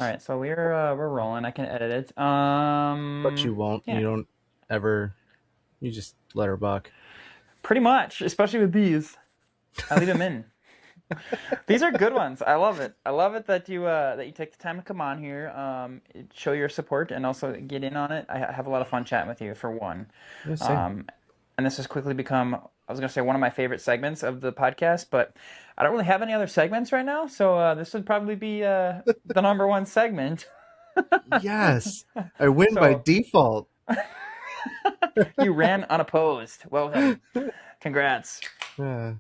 All right, so we're rolling. I can edit it. But you won't. Yeah, You don't ever. You just let her buck. pretty much, especially with these. I leave them in. These are good ones. I love it. I love it that you take the time to come on here, show your support, and also get in on it. I have a lot of fun chatting with you for one. Yeah, same. Um, and this has quickly become, I was gonna say, one of my favorite segments of the podcast, but I don't really have any other segments right now, so this would probably be the number one segment. Yes, I win by So default. you ran unopposed. Welcome. Congrats. Uh,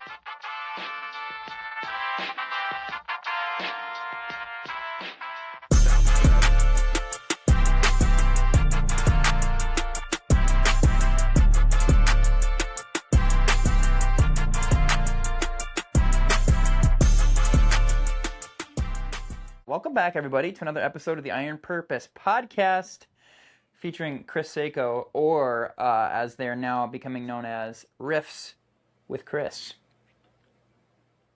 Welcome back, everybody, to another episode of the Iron Purpose podcast featuring Chris Seiko, or as they are now becoming known as Riffs with Chris.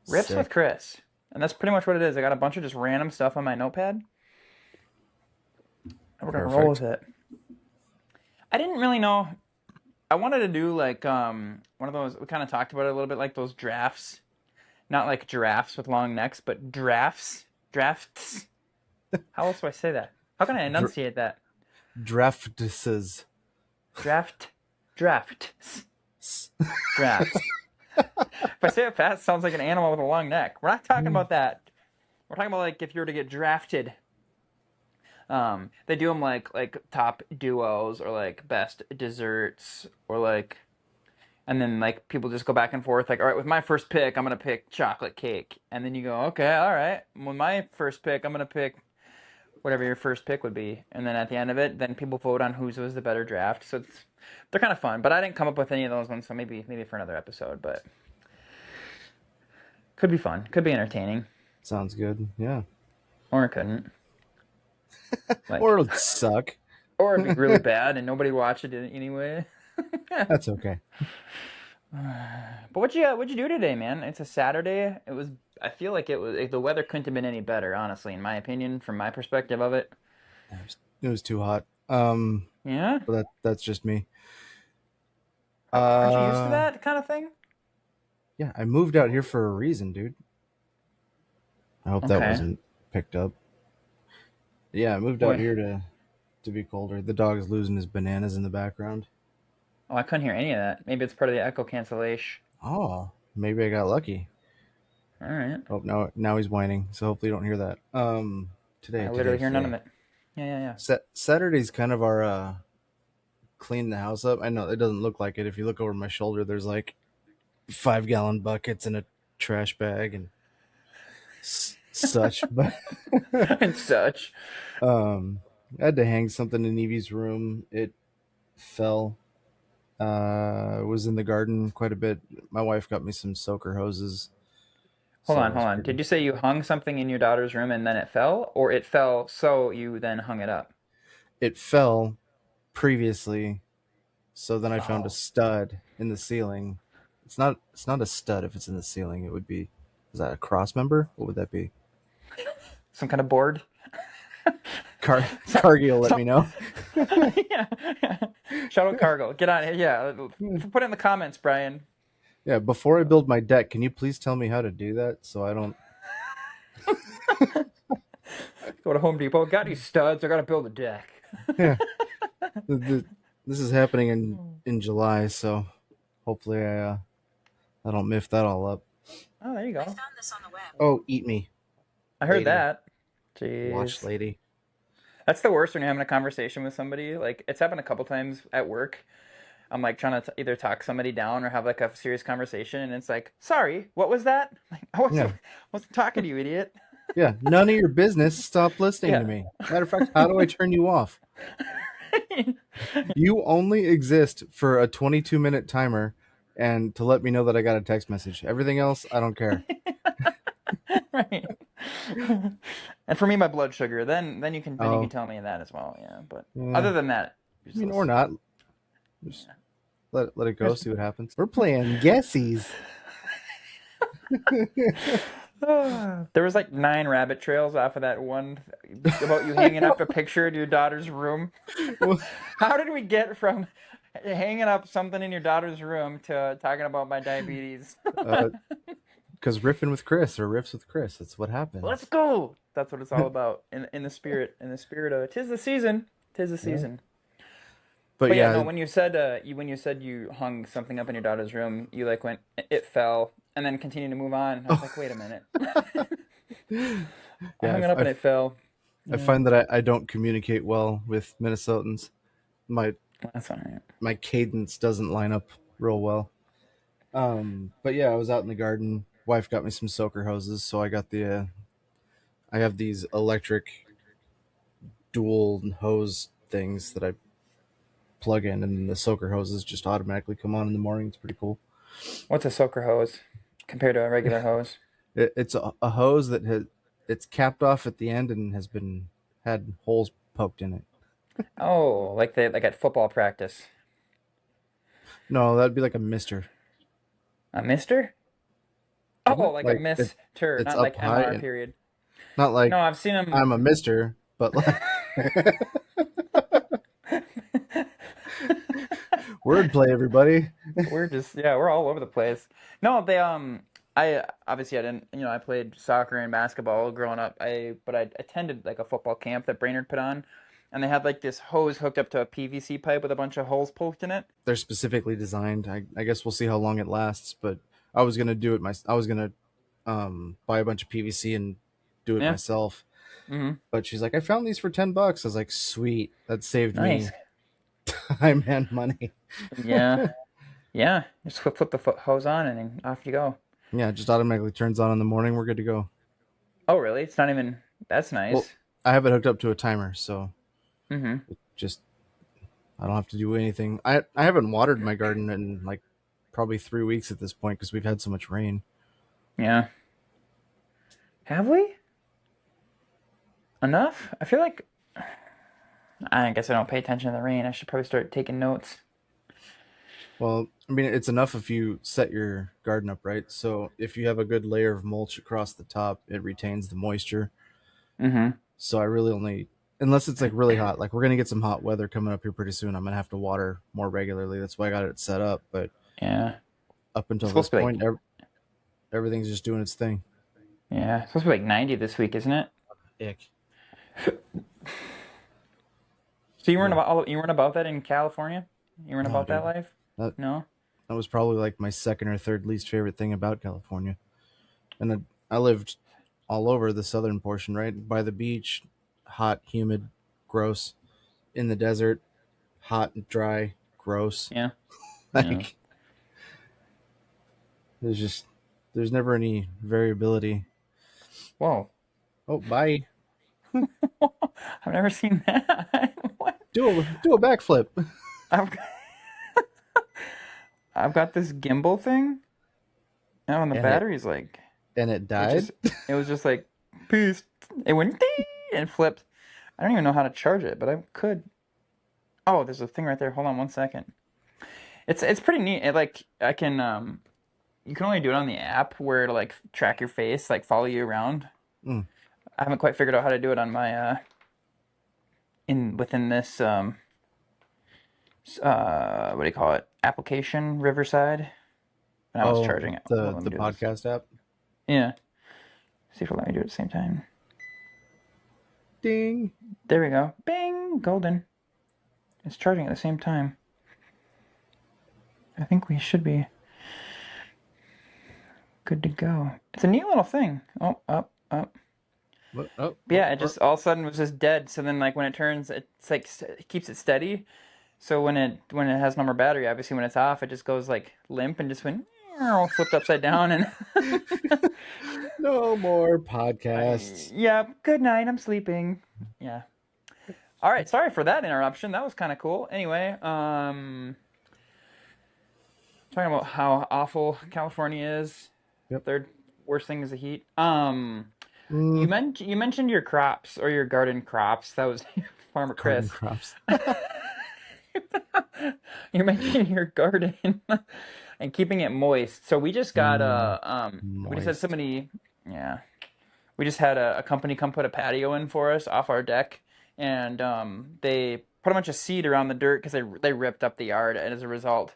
Riffs with Sick. Chris. And that's pretty much what it is. I got a bunch of just random stuff on my notepad, and we're going to roll with Perfect. it. I didn't really know. I wanted to do like one of those, we kind of talked about it a little bit, like those drafts. Not like giraffes with long necks, but drafts. Drafts. How else do I say that? How can I Dr- enunciate that? Drafts. Draft. Drafts. Drafts. If I say it fast, it sounds like an animal with a long neck. We're not talking about that. We're talking about like if you were to get drafted. They do them like top duos or like best desserts or like, and then like people just go back and forth. Like, all right, with my first pick, I'm gonna pick chocolate cake, and then you go, okay, all right. With my first pick, I'm gonna pick whatever your first pick would be, and then at the end of it, then people vote on whose was the better draft. So they're kind of fun, but I didn't come up with any of those ones, so maybe for another episode. But could be fun, could be entertaining, Sounds good. Yeah. or it couldn't. Or Like, it'll suck. or it'd be really bad and nobody watch it anyway. That's okay. But what'd you do today, man? It's a Saturday. It was. I feel like it was. The weather couldn't have been any better, honestly, in my opinion, from my perspective of it. It was too hot. Yeah. But that's just me. Aren't you used to Uh, that kind of thing? yeah, I moved out here for a reason, dude. I hope that Okay. wasn't picked up. Yeah, I moved out Boy. here to be colder. The dog's losing his bananas in the background. Oh, I couldn't hear any of that. Maybe it's part of the echo cancellation. Oh, maybe I got lucky. All right. Oh, now he's whining. So hopefully you don't hear that. I Today, literally today, hear none of today. it. Yeah, yeah, yeah. Saturday's kind of our clean the house up. I know it doesn't look like it. If you look over my shoulder, there's like 5 gallon buckets and a trash bag and such. But And such. I had to hang something in Evie's room. It fell. Was in the garden quite a bit. My wife got me some soaker hoses, Hold so on, it hold was on. pretty. Did you say you hung something in your daughter's room and then it fell, or it fell so you then hung it up? It fell previously, so then I found a Oh, stud in the ceiling. It's not a stud if it's in the ceiling. It would be, is that a cross member? What would that be? some kind of board? So, Cargill, let so, me know. yeah, yeah. Shout out Cargo. Get on it. Yeah. Put it in the comments, Brian. Yeah, before I build my deck, can you please tell me how to do that so I don't? Go to Home Depot. Got these studs. I got to build a deck. Yeah, th- th- this is happening in July, so hopefully I don't miff that all up. Oh, there you go. Oh, eat me, I heard lady. that. Watch, Jeez. lady. That's the worst when you're having a conversation with somebody. Like, it's happened a couple times at work. I'm like trying to either talk somebody down or have like a serious conversation, and it's like, sorry, what was that? Like, Yeah, wasn't talking to you, idiot. yeah. None of your business. Stop listening to Yeah. me. Matter of fact, how do I turn you off? You only exist for a 22-minute timer and to let me know that I got a text message. Everything else, I don't care. Right. And for me, my blood sugar. Then you can Oh, tell me that as well. Yeah. But yeah. other than that, I mean, or useless. not. Just let it go. See what happens. We're playing guessies. There was like 9 rabbit trails off of that one about you hanging up a picture in your daughter's room. Well, How did we get from hanging up something in your daughter's room to talking about my diabetes? because riffing with Chris or riffs with Chris, that's what Let's happens. go. That's what it's all about in the spirit, of tis the season. Tis the Yeah. season. But But yeah, yeah, no, when you said you hung something up in your daughter's room, you like went it fell and then continued to move on. And I was oh, like, wait a minute. I yeah, hung it up and it fell. I Yeah, find that I don't communicate well with Minnesotans. My that's all right. my cadence doesn't line up real well. But yeah, I was out in the garden. Wife got me some soaker hoses, so I got I have these electric dual hose things that I plug in, and the soaker hoses just automatically come on in the morning. It's pretty cool. What's a soaker hose compared to a regular hose? It's a hose that has it's capped off at the end and has been had holes poked in it. Oh, like at football practice. No, that'd be like a mister, A mister? wouldn't Oh, it? like a Like mister, it's not up like high MR and period. not like No, I've seen them. I'm a mister, but like wordplay, everybody. We're just yeah, we're all over the place. No, I obviously I didn't I played soccer and basketball growing up. I attended like a football camp that Brainerd put on, and they had like this hose hooked up to a PVC pipe with a bunch of holes poked in it. They're specifically designed. I guess we'll see how long it lasts, but I was gonna do it I was gonna buy a bunch of PVC and do it Yeah. myself. Mm-hmm. But she's like, I found these for $10. I was like, sweet, that saved Nice. me time and money. Yeah. Yeah. Just flip the foot hose on and then off you go. Yeah, it just automatically turns on in the morning. We're good to go. Oh, really? It's not even that's Well, nice. I have it hooked up to a timer, so Mm-hmm. just I don't have to do anything. I haven't watered my garden in like probably 3 weeks at this point because we've had so much rain. Yeah. Have we? Enough? I feel like I guess I don't pay attention to the rain. I should probably start taking notes. Well, I mean, it's enough if you set your garden up right. So if you have a good layer of mulch across the top, it retains the moisture. Mm-hmm. So I really only, unless it's like really hot, like we're gonna get some hot weather coming up here pretty soon. I'm gonna have to water more regularly. That's why I got it set up. But Yeah. up It's until this supposed to be point, like everything's just doing its thing. yeah, it's supposed to be like 90 this week, isn't it? Ick. So Yeah. you weren't about that in California? You weren't No, about that dude. life? That No? that was probably like my second or third least favorite thing about California. And I lived all over the southern portion, right by the beach, hot, humid, gross. In the desert, hot and dry, gross. Yeah. Yeah. Like there's just there's never any variability. Whoa. Oh, bye. I've never seen that. What? Do a backflip. I've got, I've got this gimbal thing. Oh, and the And it battery's like and it it died. just it was just like peace. It went ding and flipped. I don't even know how to charge it, but I could. Oh, there's a thing right there. Hold on one second. It's pretty neat. It like I can you can only do it on the app where to like track your face, like follow you around. Mm. I haven't quite figured out how to do it on my in within this what do you call it? Application Riverside. And I was Oh, charging it. Oh, let me the do this. podcast app. Yeah. See if it'll let me do it at the same time. Ding. There we go. Bing, golden. It's charging at the same time. I think we should be good to go. It's a neat little thing. Oh, up, up. What? Oh, But oh, yeah, it oh. just all of a sudden was just dead. So then, like when it turns, it's like it keeps it steady. So when it has no more battery, obviously when it's off, it just goes like limp and just went flipped upside down and No more podcasts. yeah. Good night. I'm sleeping. Yeah. All right. Sorry for that interruption. That was kind of cool. Anyway, talking about how awful California is. Yep. Third worst thing is the heat. Mm, You mentioned your crops or your garden crops. That was Farmer garden Chris. crops. You mentioned your garden and keeping it moist. So we just got Mm, we just had moist. somebody Yeah. We just had a company come put a patio in for us off our deck, and they put a bunch of seed around the dirt because they ripped up the yard. And as a result,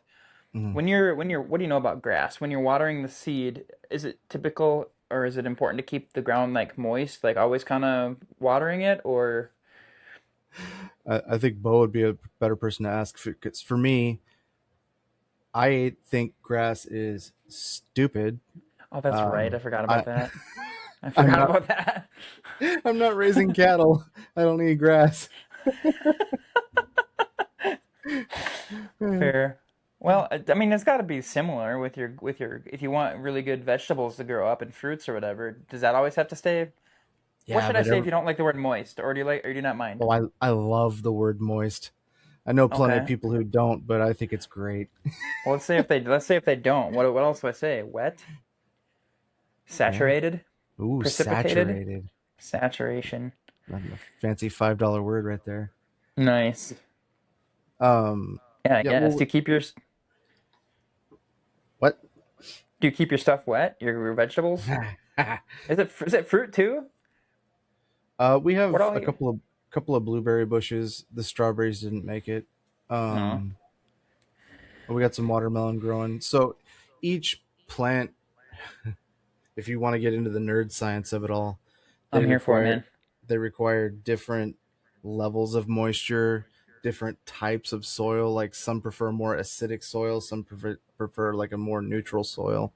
Mhm. when you're what do you know about grass? When you're watering the seed, is it typical or is it important to keep the ground like moist, like always kind of watering it, or I think Bo would be a better person to ask because for me, I think grass is stupid. oh, that's right, I Um, forgot about I that. I I'm forgot not about that. I'm not raising cattle. I don't need grass. Fair. Well, I mean, it's got to be similar with your if you want really good vegetables to grow up and fruits or whatever. Does that always have to stay? What Yeah, should I but say if you don't like the word moist, or do you not mind? oh, I love the word moist. I know plenty of Okay. people who don't, but I think it's great. Well, let's say if they don't. What else do I say? Wet, Yeah. saturated, Ooh, precipitated, saturated. saturation. That's a fancy $5 word right there. Nice. Um, Yeah, I yeah. guess. Well, what? Do you keep your stuff wet? Your vegetables? Is it fruit too? We What have all a you? couple of blueberry bushes. The strawberries didn't make it. No, Um, we got some watermelon growing. So each plant, if you want to get into the nerd science of it all, they I'm here for it, require man. they require different levels of moisture, different types of soil. Like some prefer more acidic soil, some prefer like a more neutral soil.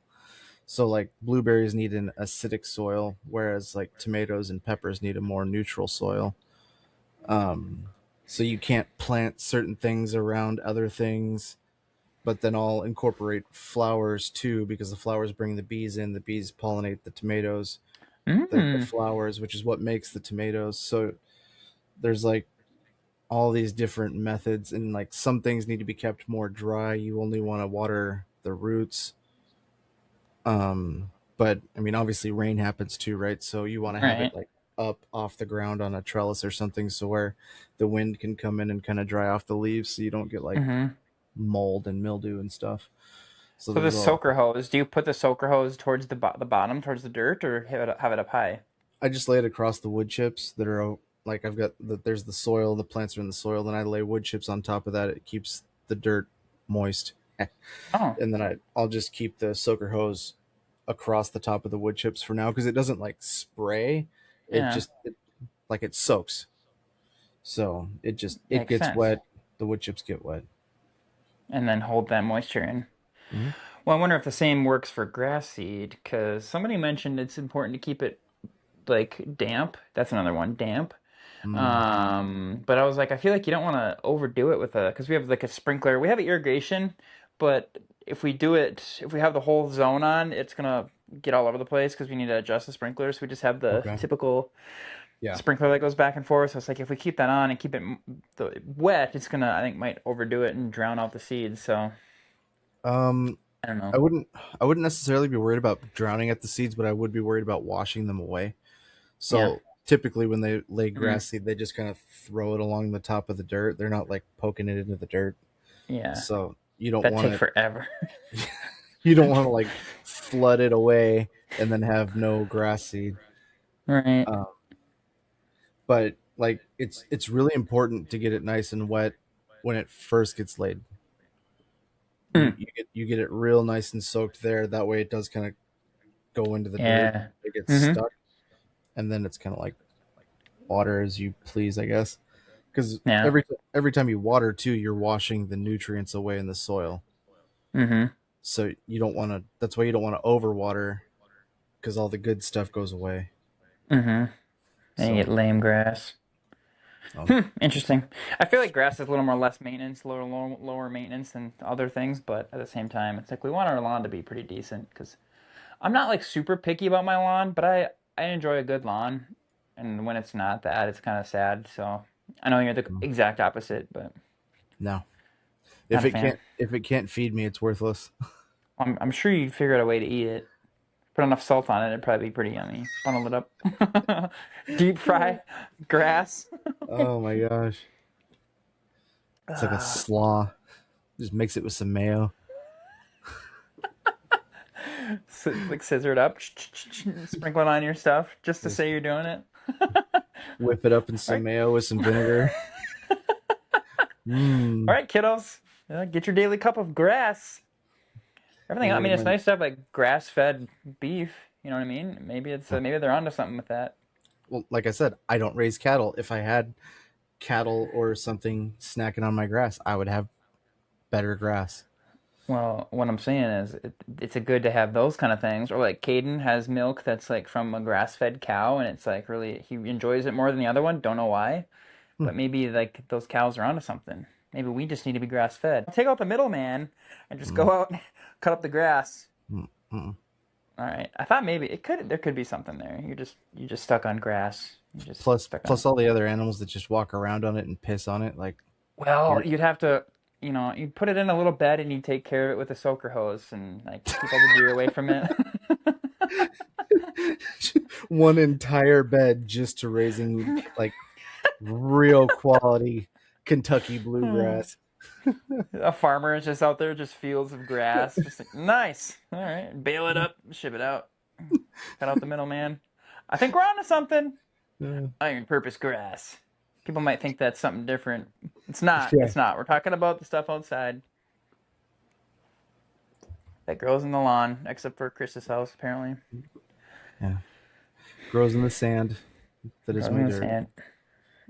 So like blueberries need an acidic soil, whereas like tomatoes and peppers need a more neutral soil. Um, so you can't plant certain things around other things, but then I'll incorporate flowers too because the flowers bring the bees in. The bees pollinate the tomatoes, the Mm. flowers, which is what makes the tomatoes. So there's like all these different methods, and like some things need to be kept more dry. You only want to water the roots. But I mean, obviously, rain happens too, right? So you want to have it Right. like up off the ground on a trellis or something, so where the wind can come in and kind of dry off the leaves, so you don't get like Mm-hmm. mold and mildew and stuff. So So the there's a soaker hose, do you put the soaker hose towards the bottom, towards the dirt, or have it up high? I just lay it across the wood chips that are like I've got there's the soil, the plants are in the soil, then I lay wood chips on top of that. It keeps the dirt moist. Oh, And then I'll just keep the soaker hose across the top of the wood chips for now because it doesn't like spray. It yeah, just like it soaks. So it makes gets sense. wet. The wood chips get wet. And then hold that moisture in. Mm-hmm. Well, I wonder if the same works for grass seed, because somebody mentioned it's important to keep it like damp. That's another one, damp. Mm, But I was like, I feel like you don't want to overdo it with because we have like a sprinkler. We have irrigation, but if we have the whole zone on, it's gonna get all over the place because we need to adjust the sprinklers. We just have the okay. typical Yeah. sprinkler that goes back and forth. So it's like if we keep that on and keep it wet, it's gonna, I think, might overdo it and drown out the seeds. So Um, I don't know. I wouldn't I wouldn't necessarily be worried about drowning at the seeds, but I would be worried about washing them away. Yeah. So typically when they lay Mm, grass seed, they just kind of throw it along the top of the dirt. They're not like poking it into the dirt. yeah. So you don't That want take to forever. you don't want to like flood it away and then have no grass seed. Right. Uh, but like it's really important to get it nice and wet when it first gets laid. Mm, You get it real nice and soaked there. That way it does kind of go into the dirt. yeah. It gets Mm-hmm. stuck, and then it's kind of like water as you please, I guess. Because Yeah. every time you water too, you're washing the nutrients away in the soil. Mm-hmm. So you don't want to. That's why you don't want to overwater because all the good stuff goes away. Mm-hmm. And you So get lame grass. um, Interesting. I feel like grass is a little more less maintenance, lower maintenance than other things, but at the same time, it's like we want our lawn to be pretty decent because I'm not like super picky about my lawn, but I enjoy a good lawn, and when it's not that, it's kind of sad. So I know you're the exact opposite, but no, not a fan. if it can't feed me, it's worthless. I'm sure you'd figure out a way to eat it. Put enough salt on it, it'd probably be pretty yummy. Funnel it up, deep fry grass. Oh my gosh, it's like a slaw. Just mix it with some mayo. Like scissor it up, sprinkle it on your stuff just to Just say you're doing it. whip it up in All some right, mayo with some vinegar. all Mmm. right, kiddos. Get your daily cup of grass. Everything. I mean, it's My nice to have like grass-fed beef. You know what I mean? Maybe they're onto something with that. well, like I said, I don't raise cattle. If I had cattle or something snacking on my grass, I would have better grass. Well, what I'm saying is, it's a good to have those kind of things. Or like Caden has milk that's like from a grass-fed cow, and it's like really he enjoys it more than the other one. Don't know why, Hmm. but maybe like those cows are onto something. Maybe we just need to be grass-fed. Take out the middleman and just Mm, go out and cut up the grass. mm, mm. All right. I thought maybe there could be something there. You're just stuck on grass. You're just Plus, stuck on. plus all the other animals that just walk around on it and piss on it. Like Well, you're you'd have to, you'd put it in a little bed and you'd take care of it with a soaker hose and like keep all the deer away from it. one entire bed just to raising like real quality Kentucky bluegrass. A farmer is just out there, just fields of grass, just like nice. All right, bale it up, ship it out, cut out the middleman. I think we're onto something. Uh, Iron purpose grass. People might think that's something different. It's not. yeah, It's not. We're talking about the stuff outside that grows in the lawn, except for Chris's house, apparently. yeah. Grows in the sand. That is Grows my in the dirt. sand.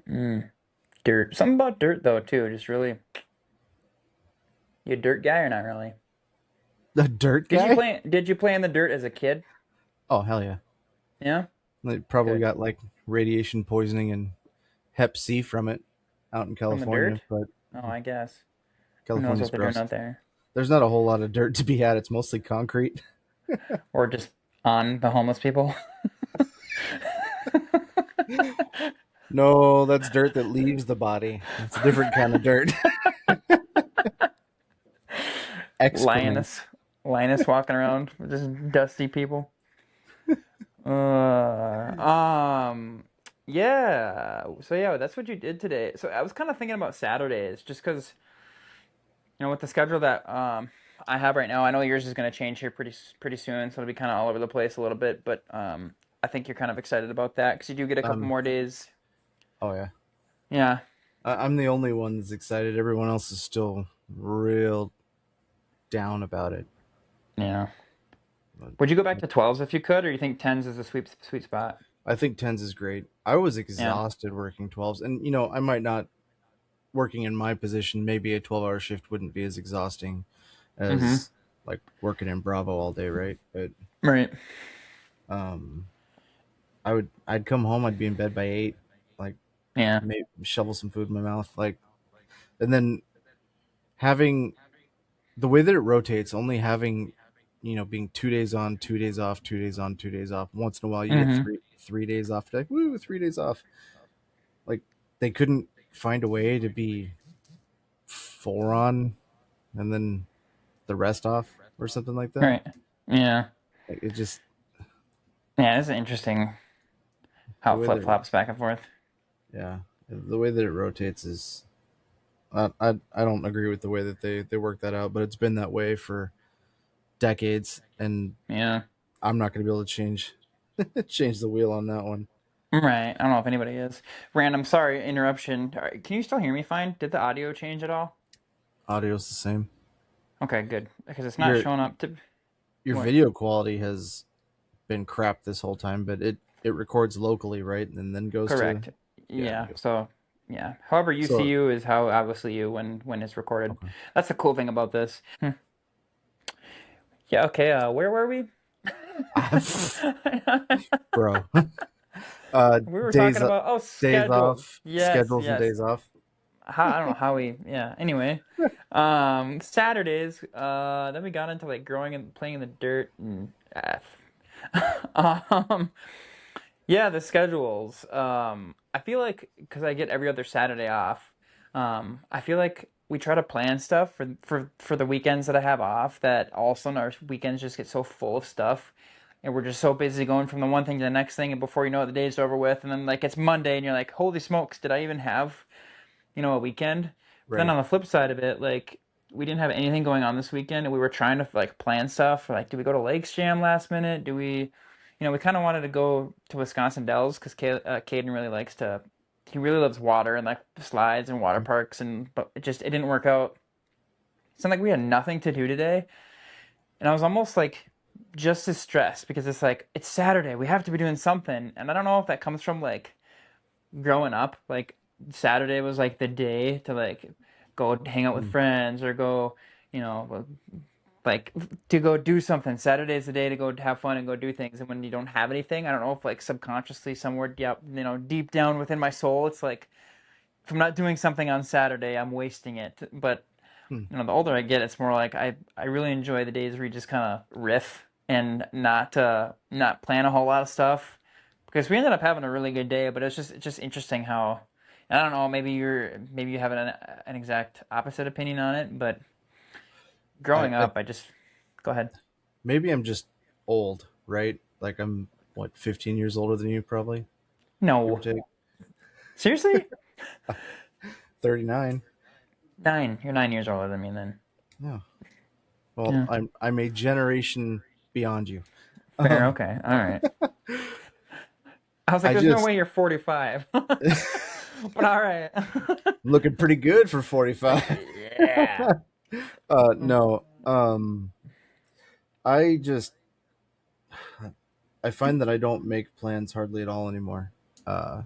Mm. Dirt. Something about dirt though too. Just really, you a dirt guy or not really? The dirt Did you guy? play? Did you play in the dirt as a kid? Oh hell yeah! Yeah. They probably Good. got like radiation poisoning and Hep C from it out in From the California, dirt? but Oh, I guess. Who knows California's what they're doing gross. out there? There's not a whole lot of dirt to be had. It's mostly concrete. Or just on the homeless people? No, that's dirt that leaves the body. It's a different kind of dirt. Excrement. Lioness. Lioness walking around with just dusty people. Uh, um, yeah. So yeah, that's what you did today. So I was kind of thinking about Saturdays, just because with the schedule that I have right now, I know yours is going to change here pretty soon, so it'll be kind of all over the place a little bit. But I think you're kind of excited about that because you do get a couple Um. more days. Oh yeah. Yeah, I'm the only one that's excited. Everyone else is still real down about it. yeah. But Would you go back to 12s if you could, or you think 10s is a sweet spot? I think tens is great. I was Yeah. exhausted working 12s, and I might not working in my position. Maybe a 12-hour shift wouldn't be as exhausting Mm-hmm. as like working in Bravo all day, right? But Right. um, I'd come home. I'd be in bed by 8. Like Yeah. maybe shovel some food in my mouth, like, and then having the way that it rotates, only having being 2 days on, 2 days off, 2 days on, 2 days off. Once in a while, you get Mm-hmm. three days off. Like, woo, 3 days off. Like they couldn't find a way to be 4 on and then the rest off or something like that. Right. Yeah. Like it just Yeah. It's interesting how the it way flip that flops back and forth. yeah, the way that it rotates is I don't agree with the way that they work that out, but it's been that way for decades, and Yeah. I'm not going to be able to change the wheel on that one. Right. I don't know if anybody is. Random. Sorry, interruption. All right, can you still hear me fine? Did the audio change at all? Audio's the same. Okay, good. Because it's not Your showing up to your what? video quality has been crap this whole time, but it records locally, right, and then goes to Correct. yeah. Yeah. So yeah. However you see So you is how obviously you when it's recorded. okay, That's the cool thing about this. Yeah. Okay. Where were we? bro. We were Days talking about days schedules. off, Yes. schedules and Yes. days off. I don't know how we. Yeah. Anyway, Saturdays. Then we got into like growing and playing in the dirt and. Um, yeah, the schedules. I feel like because I get every other Saturday off, I feel like we try to plan stuff for the weekends that I have off that all of a sudden our weekends just get so full of stuff. And we're just so busy going from the one thing to the next thing, and before you know it, the day's over with. And then like it's Monday, and you're like, "Holy smokes, did I even have a weekend?" But then Right. on the flip side of it, like we didn't have anything going on this weekend, and we were trying to like plan stuff. Like, do we go to Lakes Jam last minute? Do we, we kind of wanted to go to Wisconsin Dells because Caden really likes to. He really loves water and like slides and water parks, and but it didn't work out. It sounded like we had nothing to do today, and I was almost like just as stressed because it's like it's Saturday, we have to be doing something, and I don't know if that comes from like growing up, like Saturday was like the day to like go hang out with Mm. friends or go, you know, like to go do something. Saturday is the day to go have fun and go do things. And when you don't have anything, I don't know if like subconsciously somewhere, yeah, deep down within my soul, it's like if I'm not doing something on Saturday, I'm wasting it. But Mm. the older I get, it's more like I really enjoy the days where you just kind of riff and not plan a whole lot of stuff because we ended up having a really good day. But it's just interesting how, and I don't know, maybe you have an exact opposite opinion on it, but growing I up, I just go ahead. maybe I'm just old, right? Like I'm what 15 years older than you, probably, give or No, take. seriously, 39. 9. You're 9 years older than me then. Yeah. Well, Yeah, I'm a generation beyond you. fair. Um, Okay, all right. I was like, I there's no just way you're 45, but all right. looking pretty good for 45. Yeah. No. I just I find that I don't make plans hardly at all anymore. Uh,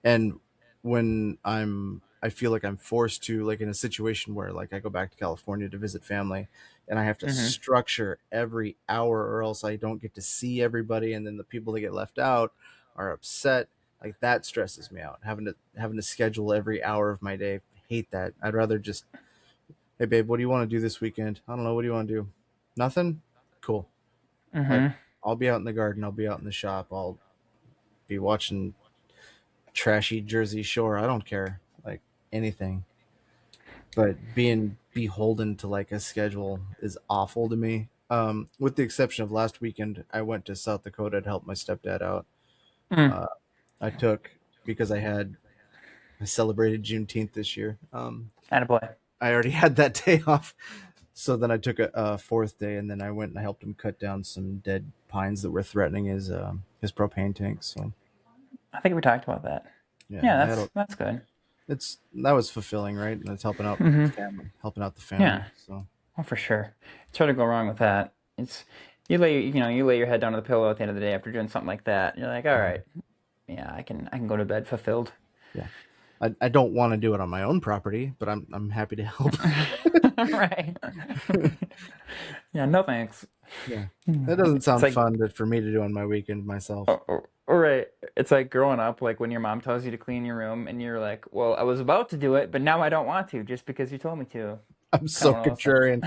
and when I feel like I'm forced to, like in a situation where like I go back to California to visit family and I have to Hmm. structure every hour or else I don't get to see everybody, and then the people that get left out are upset. Like that stresses me out. Having to schedule every hour of my day. Hate that. I'd rather just, hey babe, what do you want to do this weekend? I don't know. What do you want to do? Nothing? Cool. Like Hmm. I'll be out in the garden, I'll be out in the shop, I'll be watching trashy Jersey Shore. I don't care. Like anything. But being beholden to like a schedule is awful to me. With the exception of last weekend, I went to South Dakota to help my stepdad out. Mm. Uh, I took because I celebrated Juneteenth this year. Attaboy. I already had that day off, so then I took a fourth day, and then I went and I helped him cut down some dead pines that were threatening his propane tank. So I think we talked about that. yeah, Yeah, I had a that's good. it's that was fulfilling, right? And it's Hmm. helping out the family. Yeah, So oh, for sure. It's hard to go wrong with that. It's you lay your head down on the pillow at the end of the day after doing something like that. You're like, all mhm, right, yeah, I can go to bed fulfilled. yeah, I don't want to do it on my own property, but I'm happy to help. Right. Yeah, no thanks. Yeah, that doesn't It's sound like, fun for me to do on my weekend myself. right. It's like growing up, like when your mom tells you to clean your room, and you're like, well, I was about to do it, but now I don't want to, just because you told me to. I'm Kind so of one of those things. contrarian.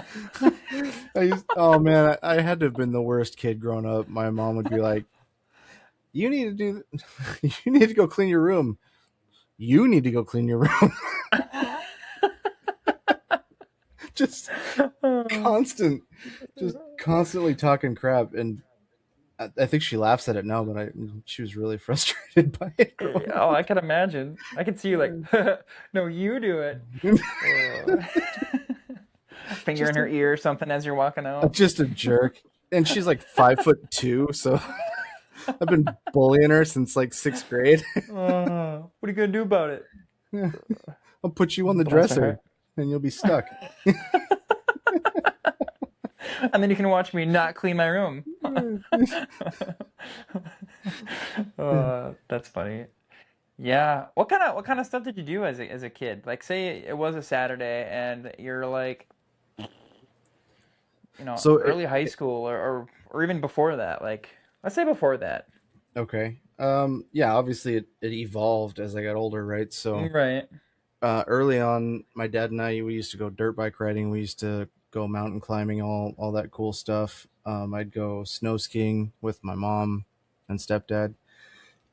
Oh man, I had to have been the worst kid growing up. My mom would be like, "You need to do, you need to go clean your room. You need to go clean your room." just constant, just constantly talking crap, and I think she laughs at it now, but she was really frustrated by it growing Oh, I can imagine. I can see you like, no, you do it. up. Uh, finger in just her a ear or something as you're walking out. just a jerk. And she's like 5'2", so I've been bullying her since like sixth grade. What are you gonna do about it? I'll put you on the Bless her dresser, heart. and you'll be stuck. And then you can watch me not clean my room. That's funny. Yeah. What kind of stuff did you do as a kid? Like, say it was a Saturday and you're like, so early high school or even before that. Like, let's say before that. okay, yeah, obviously it evolved as I got older, right? So Right. early on, my dad and we used to go dirt bike riding. We used to go mountain climbing, all that cool stuff. I'd go snow skiing with my mom and stepdad.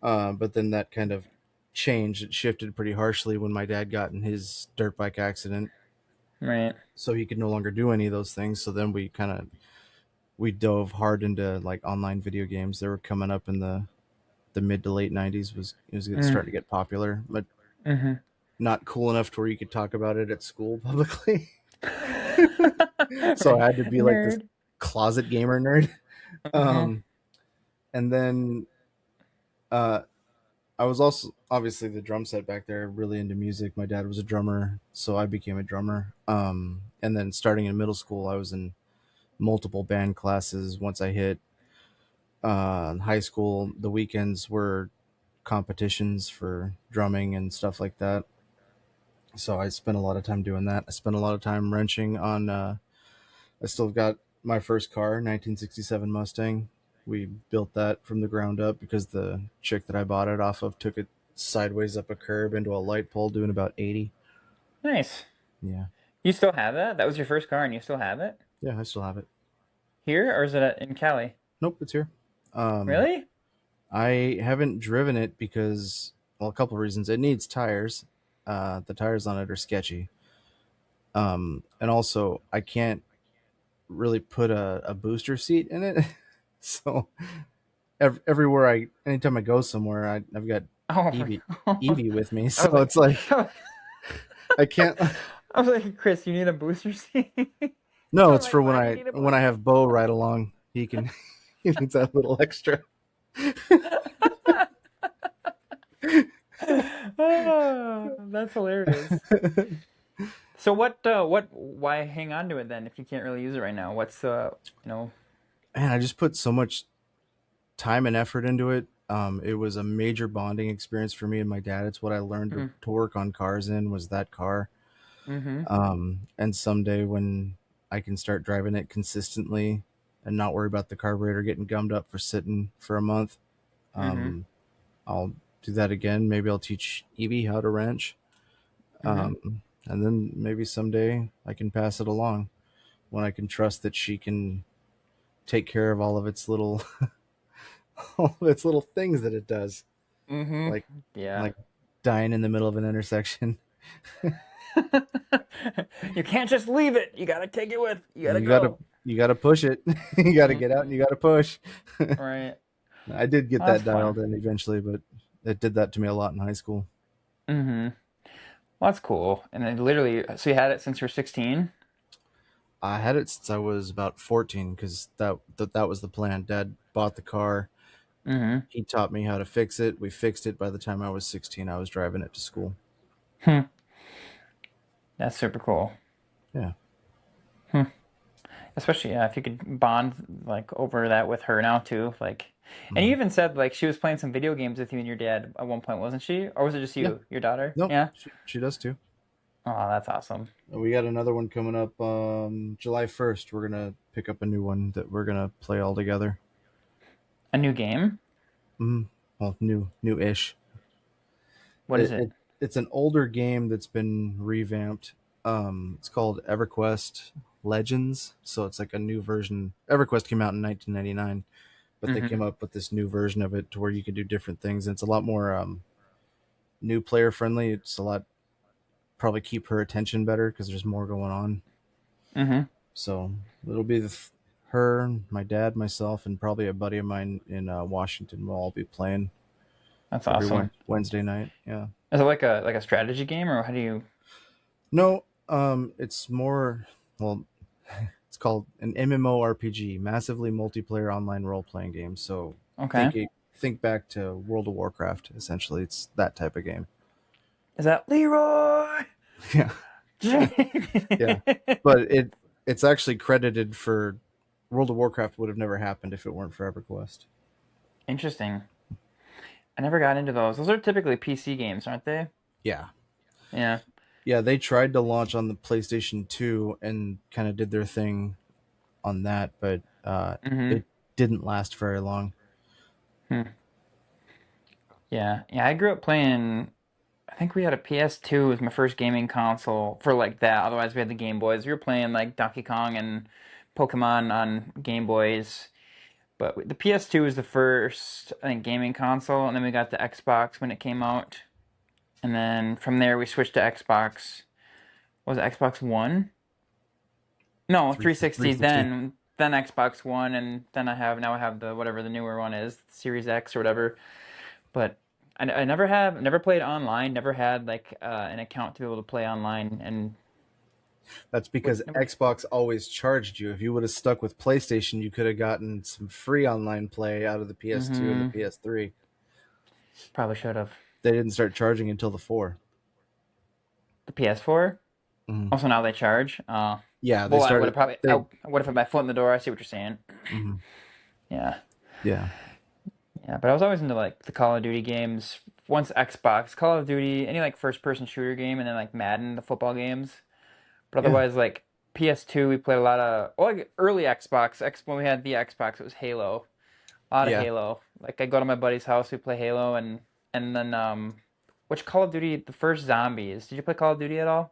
But then that kind of changed. It shifted pretty harshly when my dad got in his dirt bike accident, Right. so he could no longer do any of those things. So then we dove hard into like online video games. They were coming up in the mid to late '90s. Was Mm. starting to get popular, but Hmm. not cool enough to where you could talk about it at school publicly. So I had to be like this Nerd. closet gamer nerd. Hmm. Um, and then uh, I was also obviously the drum set back there, really into music. My dad was a drummer, so I became a drummer. And then starting in middle school, I was in multiple band classes. Once I hit high school, the weekends were competitions for drumming and stuff like that. So I spent a lot of time doing that. I spent a lot of time wrenching on. I still got my first car, 1967 Mustang. We built that from the ground up because the chick that I bought it off of took it sideways up a curb into a light pole doing about 80. Nice. Yeah. You still have that? That was your first car and you still have it? Yeah, I still have it. Here or is it in Cali? Nope, it's here. Um, Really? I haven't driven it because, well, a couple of reasons. It needs tires. The tires on it are sketchy. And also, I can't really put a booster seat in it. So everywhere anytime I go somewhere, I've got Oh, Evie, I Evie with me. was So like, it's like I can't. I was like, Chris, you need a booster seat. No, I'm it's for like, why do you need a when I booster have Bo ride along. He can he needs that little extra. seat? Ah, that's hilarious. So why hang on to it then if you can't really use it right now? What's you know, Man, I just put so much time and effort into it. It was a major bonding experience for me and my dad. It's what I learned mm-hmm, to work on cars in was that car. mm-hmm, And someday when I can start driving it consistently and not worry about the carburetor getting gummed up for sitting for a month, mm-hmm, um, I'll do that again. Maybe I'll teach Evie how to wrench. mm-hmm, And then maybe someday I can pass it along when I can trust that she can take care of all of its little all of its little things that it does, mm-hmm. like Yeah. like dying in the middle of an intersection. You can't just leave it. You gotta take it with. You gotta You gotta go. you gotta push it. You gotta get out and Mm-hmm. you gotta push. Right. I did get Well, that's that fun. dialed in eventually, but it did that to me a lot in high school. Mm-hmm. Well, that's cool. And then literally, so you had it since you were 16? I had it since I was about 14 because that was the plan. Dad bought the car. Mm-hmm. He taught me how to fix it. We fixed it by the time I was 16. I was driving it to school. Hmm. That's super cool. Yeah. Hmm. Especially, yeah, if you could bond like over that with her now too, like, and you Mhm. even said like she was playing some video games with you and your dad at one point, wasn't she? Or was it just Yeah. you, your daughter? Nope. Yeah. She does too. Oh, that's awesome. We got another one coming up July 1st. We're going to pick up a new one that we're going to play all together. A new game? Mm, well, new-ish. What is It, it? it it's an older game that's been revamped. It's called EverQuest Legends. So it's like a new version. EverQuest came out in 1999, but they Mm-hmm. came up with this new version of it to where you can do different things. And it's a lot more new player friendly. It's a lot probably keep her attention better because there's more going on. Mm-hmm. So it'll be her, my dad, myself, and probably a buddy of mine in Washington. We'll all be playing That's every awesome. Wednesday night. Yeah. Is it like a strategy game or how do you? No, it's more. Well, it's called an MMORPG, massively multiplayer online role playing game. So Okay. think back to World of Warcraft. Essentially, it's that type of game. Is that Leroy? Yeah, yeah. But it's actually credited for World of Warcraft would have never happened if it weren't for EverQuest. Interesting. I never got into those. Those are typically PC games, aren't they? Yeah, Yeah. yeah. They tried to launch on the PlayStation 2 and kind of did their thing on that, but Mm-hmm. it didn't last very long. Hmm. Yeah. Yeah. I grew up playing. I think we had a PS2 was my first gaming console for like that. Otherwise, we had the Game Boys. We were playing like Donkey Kong and Pokemon on Game Boys. But the PS2 was the first, I think, gaming console, and then we got the Xbox when it came out, and then from there we switched to Xbox. Was it Xbox One? No, 360. 360. Then Xbox One, and then I have the whatever the newer one is, Series X or whatever. But I never played online. Never had like an account to be able to play online, and That's because Nobody Xbox always charged you. If you would have stuck with PlayStation, you could have gotten some free online play out of the PS2 and the Mm-hmm. PS3. Probably should have. They didn't start charging until the 4. The PS4. Hmm. Also now they charge. Yeah, they Well, I would started. have probably. They. I would have had my foot in the door. I see what you're saying. Mhm. Yeah. Yeah, Yeah, but I was always into like the Call of Duty games. Once Xbox, Call of Duty, any like first person shooter game, and then like Madden, the football games. But yeah, otherwise, like PS2, we played a lot of like early Xbox. When we had the Xbox, it was Halo. A lot of yeah, Halo. Like I go to my buddy's house, we play Halo, and then which Call of Duty? The first Zombies. Did you play Call of Duty at all?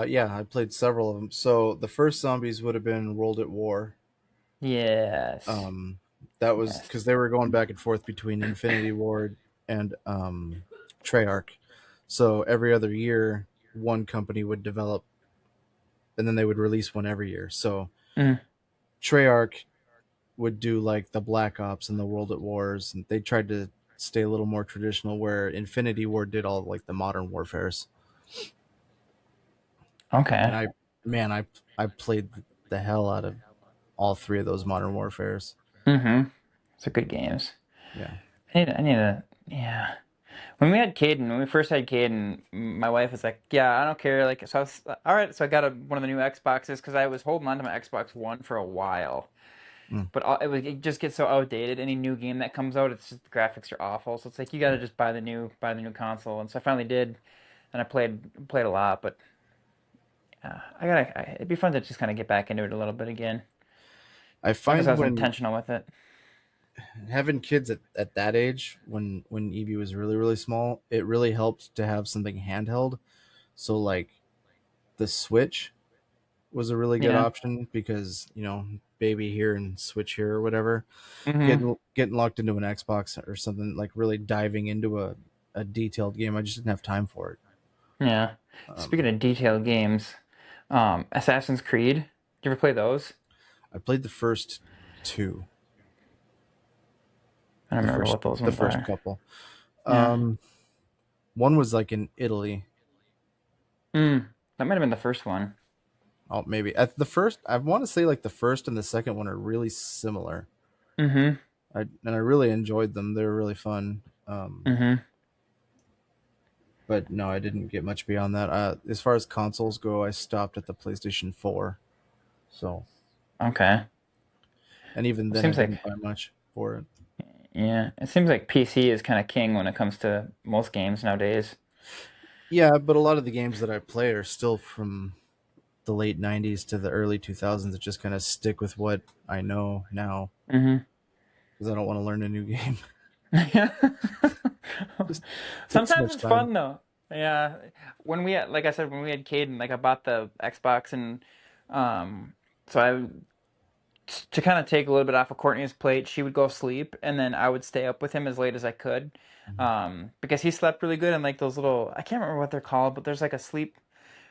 yeah. I played several of them. So the first zombies would have been World at War. Yes. Um, that was Yes. because they were going back and forth between Infinity Ward and Treyarch. So every other year, one company would develop, and then they would release one every year. So Mm. Treyarch would do like the Black Ops and the World at Wars, and they tried to stay a little more traditional. Where Infinity Ward did all like the modern warfares, and Okay. I played the hell out of all three of those modern warfares. Mm-hmm. It's a good games. Yeah. I need to, yeah. When we first had Caden, my wife was like, "Yeah, I don't care." Like, so I was, all right. So I got one of the new Xboxes because I was holding on to my Xbox One for a while, Mm. but it just gets so outdated. Any new game that comes out, it's just the graphics are awful. So it's like you got to just buy the new console. And so I finally did, and I played a lot. But it'd be fun to just kind of get back into it a little bit again, I as long as I find was when intentional with it. having kids at that age, when Evie was really really small, it really helped to have something handheld. So like the Switch was a really good Yeah. option because baby here and Switch here or whatever. Mm-hmm. Getting locked into an Xbox or something like really diving into a detailed game, I just didn't have time for it. Yeah. Speaking Um, of detailed games, Assassin's Creed. Did you ever play those? I played the first two, I don't remember what those the ones first are. couple. Yeah. Um, One was like in Italy. That might have been the first one. Oh, maybe at the first. I want to say like the first and the second one are really similar. Mm-hmm. I really enjoyed them. They were really fun. Mm-hmm. But no, I didn't get much beyond that. As far as consoles go, I stopped at the PlayStation 4. So, Okay. and even It then, I seems like didn't buy much for it. yeah, it seems like PC is kind of king when it comes to most games nowadays. Yeah, but a lot of the games that I play are still from the late 90s to the early 2000s. That just kind of stick with what I know now Mm-hmm. because I don't want to learn a new game. Yeah. Just takes too Sometimes much it's time. fun though. Yeah. Like I said, when we had Caden, like I bought the Xbox and um, so I to kind of take a little bit off of Courtney's plate, she would go sleep, and then I would stay up with him as late as I could, Mhm. because he slept really good. And like those little, I can't remember what they're called, but there's like a sleep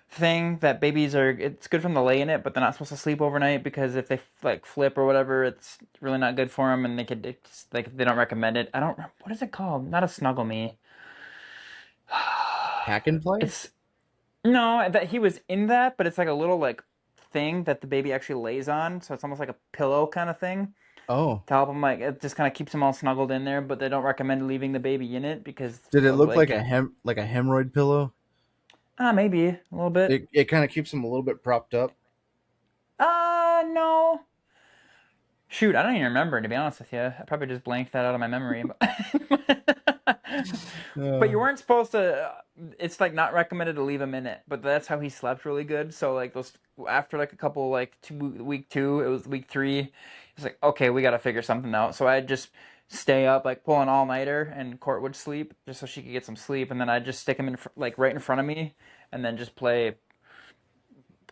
thing that babies are. It's good for them to lay in it, but they're not supposed to sleep overnight because if they like flip or whatever, it's really not good for them, and it's like they don't recommend it. I don't. What is it called? Not a snuggle me. Hack and play? It's no that he was in that, but it's like a little like thing that the baby actually lays on, so it's almost like a pillow kind of thing Oh, to help them. Like it just kind of keeps them all snuggled in there, but they don't recommend leaving the baby in it because did it of look like like a hemorrhoid pillow? maybe a little bit. It kind of keeps them a little bit propped up. No. Shoot, I don't even remember to be honest with you. I probably just blanked that out of my memory. But you Uh, weren't supposed to. It's like not recommended to leave him in it. But that's how he slept really good. So like those after like a couple like week two, it was week three. It's like okay, we got to figure something out. So I'd just stay up like pulling all nighter, and Court would sleep just so she could get some sleep, and then I'd just stick him in like right in front of me, and then just play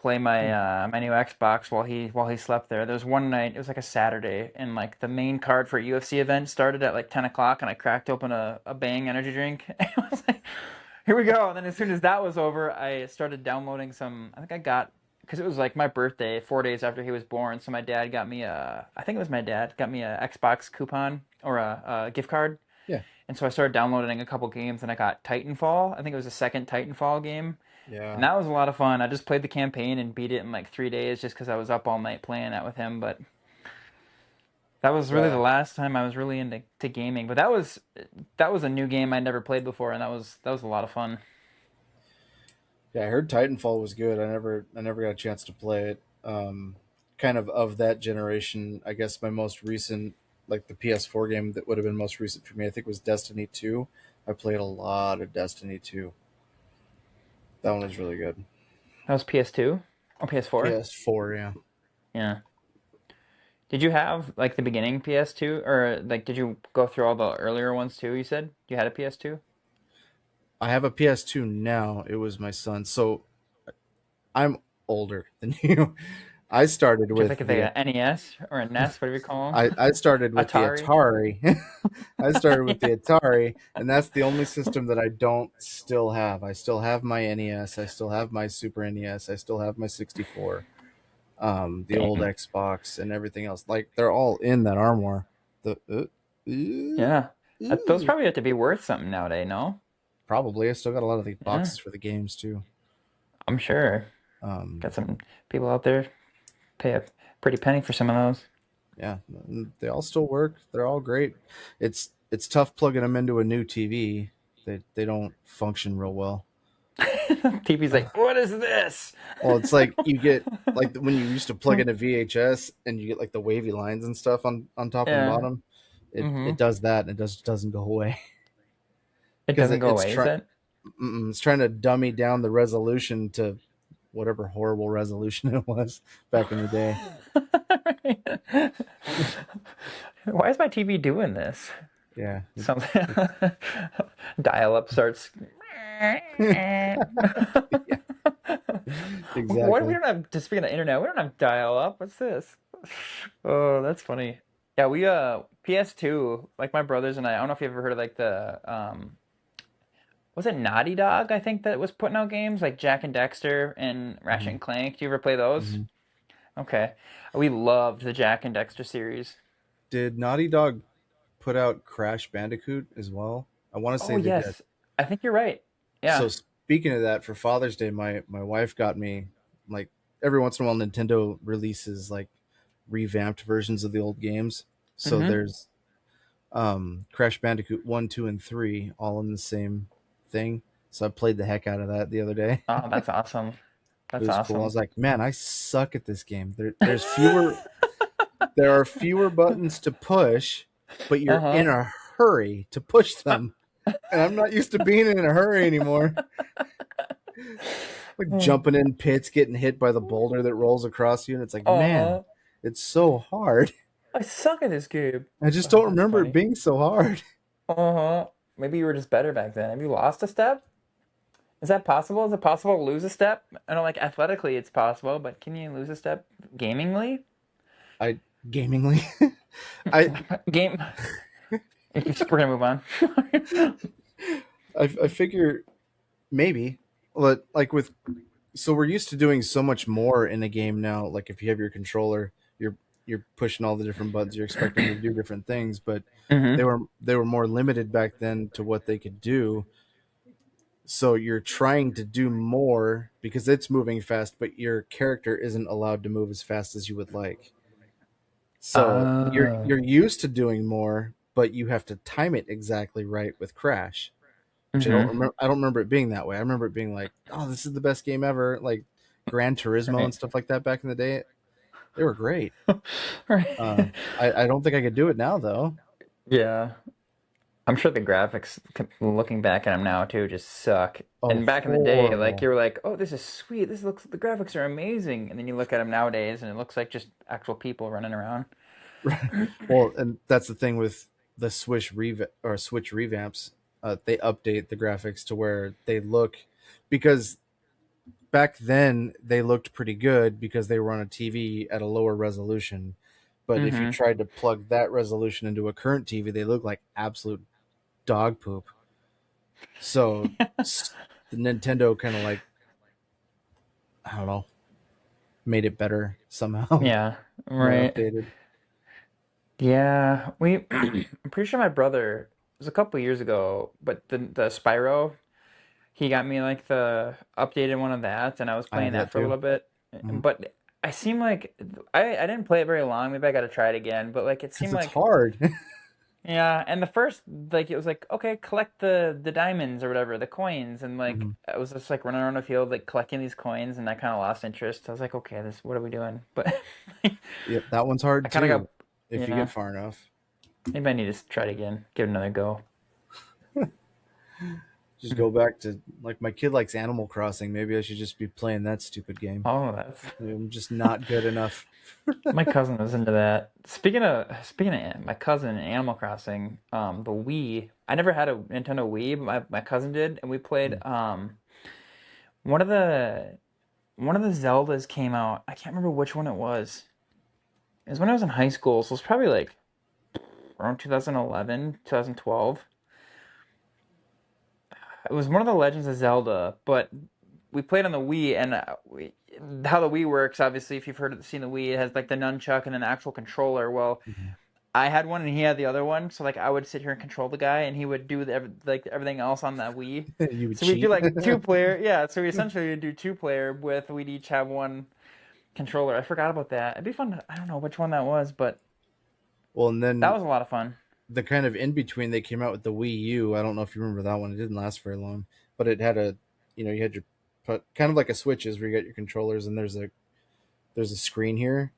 my new Xbox while he slept there. There was one night, it was like a Saturday, and like the main card for a UFC event started at like 10 o'clock, and I cracked open a Bang energy drink. I was like, here we go. And then as soon as that was over, I started downloading some. I think I got because it was like my birthday 4 days after he was born. So my dad got me a. I think it was my dad got me a Xbox coupon or a gift card, yeah. And so I started downloading a couple games, and I got Titanfall. I think it was the second Titanfall game, and Yeah. that was a lot of fun. I just played the campaign and beat it in like 3 days just because I was up all night playing that with him. But that was really the Yeah. last time I was really into gaming. But that was a new game I'd never played before, and that was a lot of fun. Yeah, I heard Titanfall was good. I never got a chance to play it. Kind of that generation, I guess my most recent, like the PS4 game that would have been most recent for me, I think was Destiny 2. I played a lot of Destiny 2. That one was really good. That was PS2 or PS4. PS4, yeah. Yeah. Did you have like the beginning PS2 or like did you go through all the earlier ones too? You said you had a PS2? I have a PS2 now. It was my son. So I'm older than you. I started Did you have with like the a NES or a NES, whatever you call I started them? with the Atari? Atari. I started with Yeah. the Atari, and that's the only system that I don't still have. I still have my NES. I still have my Super NES. I still have my 64. The old Dang. Xbox and everything else. Like they're all in that armoire. The Yeah. Those uh, probably have to be worth something nowadays, no? probably. I still got a lot of the Yeah, boxes for the games too. I'm sure. Um, Got some people out there pay a pretty penny for some of those. yeah, they all still work. They're all great. It's tough plugging them into a new TV. They don't function real well. TV's like, what is this? Well, it's like you get like when you used to plug in a VHS and you get like the wavy lines and stuff on top and Yeah. bottom. It Mm-hmm. does that and it doesn't go away It because doesn't go away, is it? it's trying to dummy down the resolution to whatever horrible resolution it was back in the day. Why is my TV doing this? Yeah, Something dial up starts. yeah, What we exactly. don't have to speak of the internet. We don't have dial up. What's this? Oh, that's funny. Yeah, we PS2, like my brothers and I don't know if you ever heard of like the was it Naughty Dog, I think that was putting out games like Jack and Dexter and Ratchet hmm and Clank. Do you ever play those? hmm Okay. We loved the Jack and Dexter series. Did Naughty Dog put out Crash Bandicoot as well? I want to say Oh they did. yes. I think you're right. So Yeah. speaking of that, for Father's Day, my wife got me like every once in a while Nintendo releases like revamped versions of the old games. So Mm-hmm. there's Crash Bandicoot 1, 2, and 3 all in the same thing. So I played the heck out of that the other day. Oh, that's awesome. It That's was cool. I awesome. was like, man, I suck at this game. There are fewer buttons to push, but you're Uh-huh. in a hurry to push them. And I'm not used to being in a hurry anymore. Like jumping in pits, getting hit by the boulder that rolls across you, and it's like, man, Uh-huh. it's so hard. I suck at this game. I just Oh, don't that's remember it funny. being so hard. Uh-huh. Maybe you were just better back then. Have you lost a step? Is that possible? Is it possible to lose a step? I know, like athletically, it's possible, but can you lose a step gamingly? I gamingly, I, Game. We're gonna move on. I figure maybe, but like with, so we're used to doing so much more in a game now. Like if you have your controller, you're pushing all the different buttons, you're expecting to do different things, but Mm-hmm. they were more limited back then to what they could do. So you're trying to do more because it's moving fast, but your character isn't allowed to move as fast as you would like. So Uh, you're used to doing more, but you have to time it exactly right with Crash, which mm-hmm. I don't remember it being that way. I remember it being like, oh, this is the best game ever, like Gran Turismo and Right. stuff like that back in the day. They were great. Right. I don't think I could do it now though. Yeah. I'm sure the graphics, looking back at them now too, just suck. Oh, And back in the day, like horrible. you were like, "Oh, this is sweet. This looks, the graphics are amazing." And then you look at them nowadays, and it looks like just actual people running around. Well, and that's the thing with the Switch revamps. They update the graphics to where they look, because back then they looked pretty good because they were on a TV at a lower resolution. But if you Mm-hmm. tried to plug that resolution into a current TV, they look like absolute dog poop. So the Nintendo kind of like, I don't know, made it better somehow, Yeah. more Right. updated. Yeah. We. I'm pretty sure my brother. was a couple years ago, but the Spyro, he got me like the updated one of that, and I was I have playing that that for a too. little bit. Mm-hmm. But I seem like I didn't play it very long. Maybe I got to try it again. But like it Because seemed it's like hard. yeah, and the first like it was like okay, collect the diamonds or whatever, the coins, and like Hmm. I was just like running around the field like collecting these coins, and I kind of lost interest. I was like, okay, this what are we doing? But Yep, that one's I hard kind of too got if you get yeah. far enough. Maybe I need to try it again, give it another go. Just Hmm. go back to like my kid likes Animal Crossing. Maybe I should just be playing that stupid game. Oh, that's I'm just not good enough. my cousin was into that. Speaking of my cousin and Animal Crossing, the Wii. I never had a Nintendo Wii, but my cousin did, and we played one of the one of the Zeldas came out. I can't remember which one it was. It was when I was in high school, so it's probably like around 2011, 2012. It was one of the Legends of Zelda, but we played on the Wii, and how the Wii works, obviously, if you've seen the Wii, it has like the nunchuck and an actual controller. Well, Mhm. I had one and he had the other one, so like I would sit here and control the guy, and he would do like everything else on that Wii. You would So we'd do cheat. like two player, yeah. So we essentially would do two player with we'd each have one controller. I forgot about that. It'd be fun. I don't know which one that was, but Well, and that then was a lot of fun. the kind of in between they came out with the Wii U. I don't know if you remember that one. It didn't last very long, but it had a, you had your put kind of like a switches where you got your controllers and there's a screen here,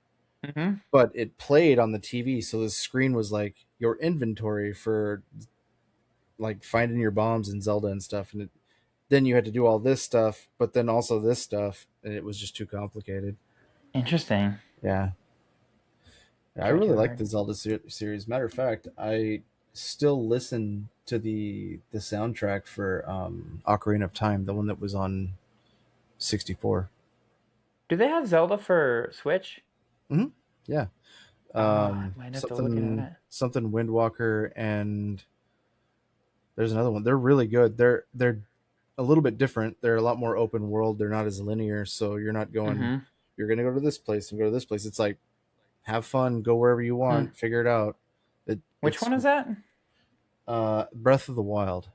Hmm. but it played on the TV, so the screen was like your inventory for like finding your bombs in Zelda and stuff, and then you had to do all this stuff, but then also this stuff, and it was just too complicated. Interesting. Yeah, I Try really too like hard. the Zelda series. Matter of fact, I still listen to the soundtrack for Ocarina of Time, the one that was on 64. Do they have Zelda for Switch? Mm-hmm. Yeah, Ah, I might have to look into something Windwalker, and there's another one. They're really good. They're a little bit different. They're a lot more open world. They're not as linear, so you're not it. going. Mm-hmm. You're gonna go to this place and go to this place. It's like have fun, go wherever you Hmm. want, figure it out. Which It's one is that? Breath of the Wild.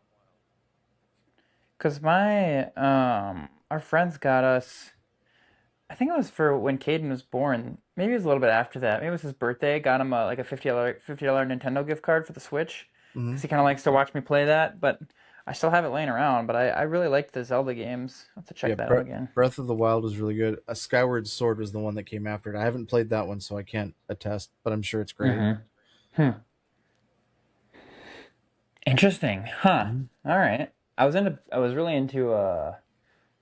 Because my our friends got us. I think it was for when Caden was born. Maybe it was a little bit after that. Maybe it was his birthday. Got him like a $50 Nintendo gift card for the Switch Mm-hmm. because he kind of likes to watch me play that. But I still have it laying around. But I really liked the Zelda games. I'll have to Yeah, check that out again. Breath of the Wild was really good. A Skyward Sword was the one that came after it. I haven't played that one, so I can't attest, but I'm sure it's great. Mm-hmm. Hmm. Interesting, huh? Mm-hmm. All right. I was really into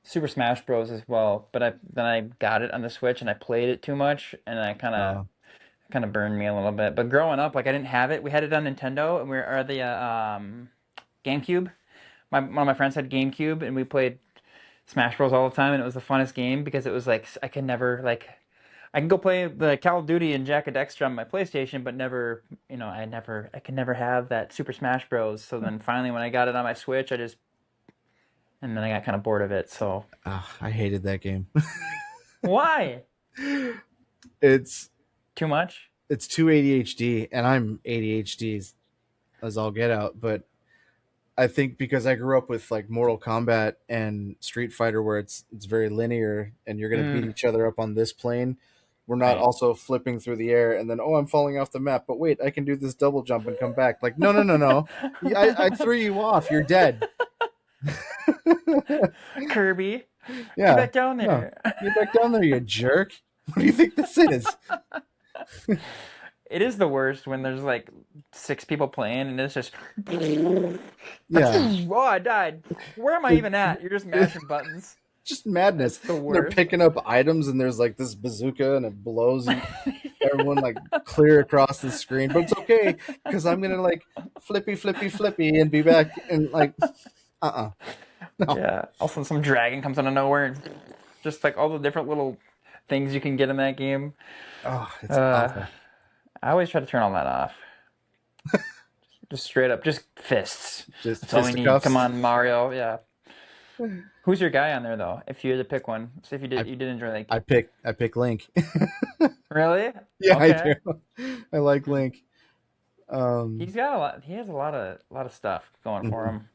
Super Smash Bros. As well, but I got it on the Switch and I played it too much and I Uh, kind of burned me a little bit. But growing up, like I didn't have it. We had it on Nintendo and we are the GameCube. One of my friends had GameCube and we played Smash Bros. All the time and it was the funnest game because it was like I could never like I can go play the Call of Duty and Jack of Dexter on my PlayStation, but never, I could never have that Super Smash Bros. So then finally, when I got it on my Switch, and then I got kind of bored of it. So I hated that game. why? it's Too much? it's too ADHD, and I'm ADHD as all get out. But I think because I grew up with like Mortal Kombat and Street Fighter, where it's very linear, and you're gonna beat Mm, each other up on this plane. We're not right. also flipping through the air and then I'm falling off the map. But wait, I can do this double jump and come back. Like no no no no, I threw you off. You're dead. Kirby, get Yeah, back down no, there. get back down there, you jerk. What do you think this is? It is the worst when there's like six people playing and it's just, Yeah, oh, I died. Where am I it, even at? You're just it, mashing buttons. just madness. That's the And they're worst. picking up items, and there's like this bazooka, and it blows everyone like clear across the screen. But it's okay because I'm gonna like flippy, flippy, flippy, and be back. And like, no, Yeah. Also, some dragon comes out of nowhere and just like all the different little things you can get in that game. oh, it's Uh, awful. I always try to turn all that off. Just straight up, just fists. Just That's all we need. Come fisticuffs. on, Mario. Yeah. Who's your guy on there though? If you had to pick one, so if I you did enjoy like I pick Link. really? Yeah, I Okay. do. I like Link. Um, He's got a lot. He has a lot of stuff going for mhm. him.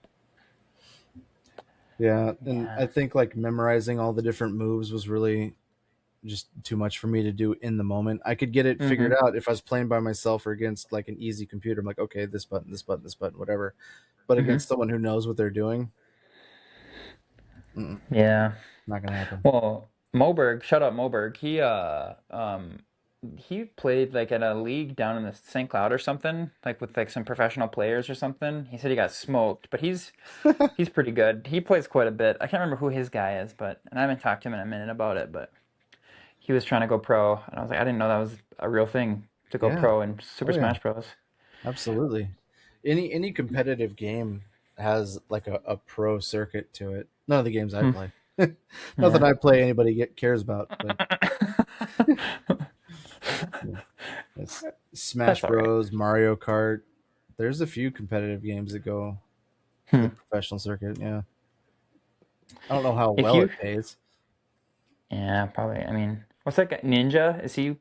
Yeah, and Yeah. I think like memorizing all the different moves was really just too much for me to do in the moment. I could get it figured Mm-hmm. out if I was playing by myself or against like an easy computer. I'm like, okay, this button, this button, this button, whatever. But Mm-hmm. against someone who knows what they're doing, Yeah. not gonna happen. Well, Moberg, shut up, Moberg. He played like at a league down in the St. Cloud or something, like with like some professional players or something. He said he got smoked, but he's pretty good. He plays quite a bit. I can't remember who his guy is, but and I haven't talked to him in a minute about it, but he was trying to go pro, and I was like, I didn't know that was a real thing to go Yeah. pro in Oh Super yeah. Smash Bros. Absolutely. Any competitive game has like a pro circuit to it. None of the games I Hmm. play. Nothing Yeah. I play anybody cares about, but yeah. It's That's Smash all right. Bros, Mario Kart. There's a few competitive games that go to the Hmm. professional circuit. Yeah. I don't know how If well you, it pays. yeah, probably. I mean, what's that guy? Ninja? Is he?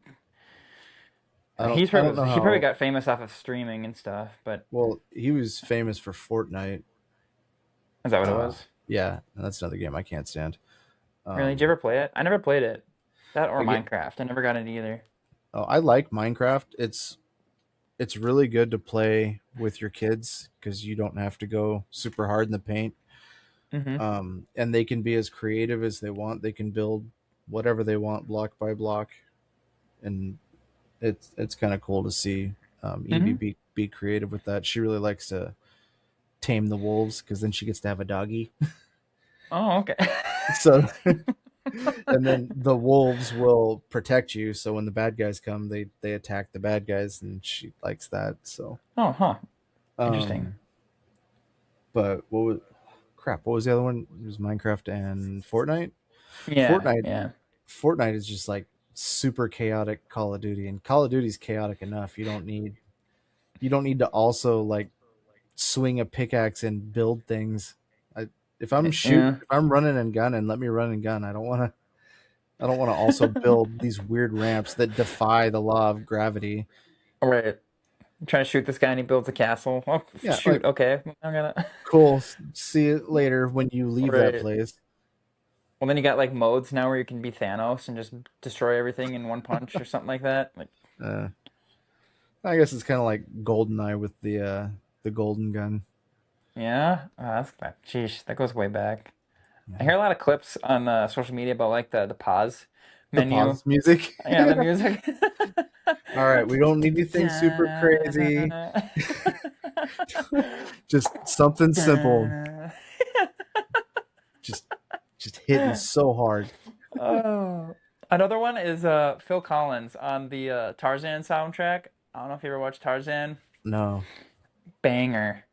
I don't know He probably how got famous off of streaming and stuff, but well he was famous for Fortnite. is that what it was? Yeah, that's another game I can't stand. Really? Did you Um ever play it? I never played it. That or I get Minecraft. I never got it either. I like Minecraft. It's really good to play with your kids because you don't have to go super hard in the paint. Mm-hmm. And they can be as creative as they want. They can build whatever they want block by block, and it's kind of cool to see Evie Mm-hmm. be creative with that. She really likes to tame the wolves because then she gets to have a doggy. Oh, okay. So and then the wolves will protect you. So when the bad guys come, they attack the bad guys, and she likes that. So Oh, huh. Interesting. um, but what was crap? What was the other one? It was Minecraft and Fortnite. Yeah, Fortnite yeah. Fortnite is just like super chaotic Call of Duty, and Call of Duty's chaotic enough. You don't need to also like swing a pickaxe and build things. Yeah. If I'm running and gunning, let me run and gun. I don't want to also build these weird ramps that defy the law of gravity. All right. I'm trying to shoot this guy and he builds a castle. Oh, Yeah, like shoot. Okay. I'm gonna. cool. See you later when you All leave that right. place. Well, then you got like modes now where you can be Thanos and just destroy everything in one punch or something like that. Like, Uh, I guess it's kind of like GoldenEye with the golden gun. yeah. Oh, that's that. Sheesh, that goes way back. I Yeah. hear a lot of clips on social media about like the pause The menu. pause music. Yeah, the music. All right, we don't need anything super crazy. Dun, Just something simple. dun. Just just hitting so hard. Oh. Another one is Phil Collins on the Tarzan soundtrack. I don't know if you ever watched Tarzan. No. Banger.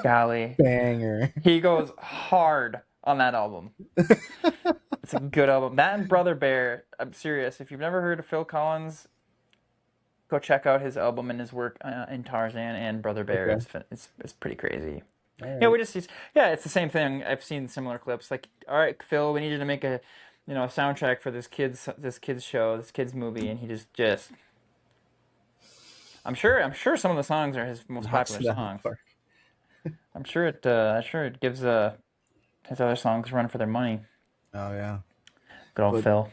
Golly. Banger. He goes hard on that album. It's a good album. That and Brother Bear. I'm serious. If you've never heard of Phil Collins, go check out his album and his work in Tarzan and Brother Bear. Okay. It's pretty crazy. All Yeah, right. yeah, it's the same thing. I've seen similar clips. Like, all right, Phil, we need you to make a soundtrack for this kids show, this kids movie, and he just. I'm sure some of the songs are his most Knocks popular it out of the songs. park. I'm sure it gives his other songs a run for their money. Oh yeah. Good old But Phil.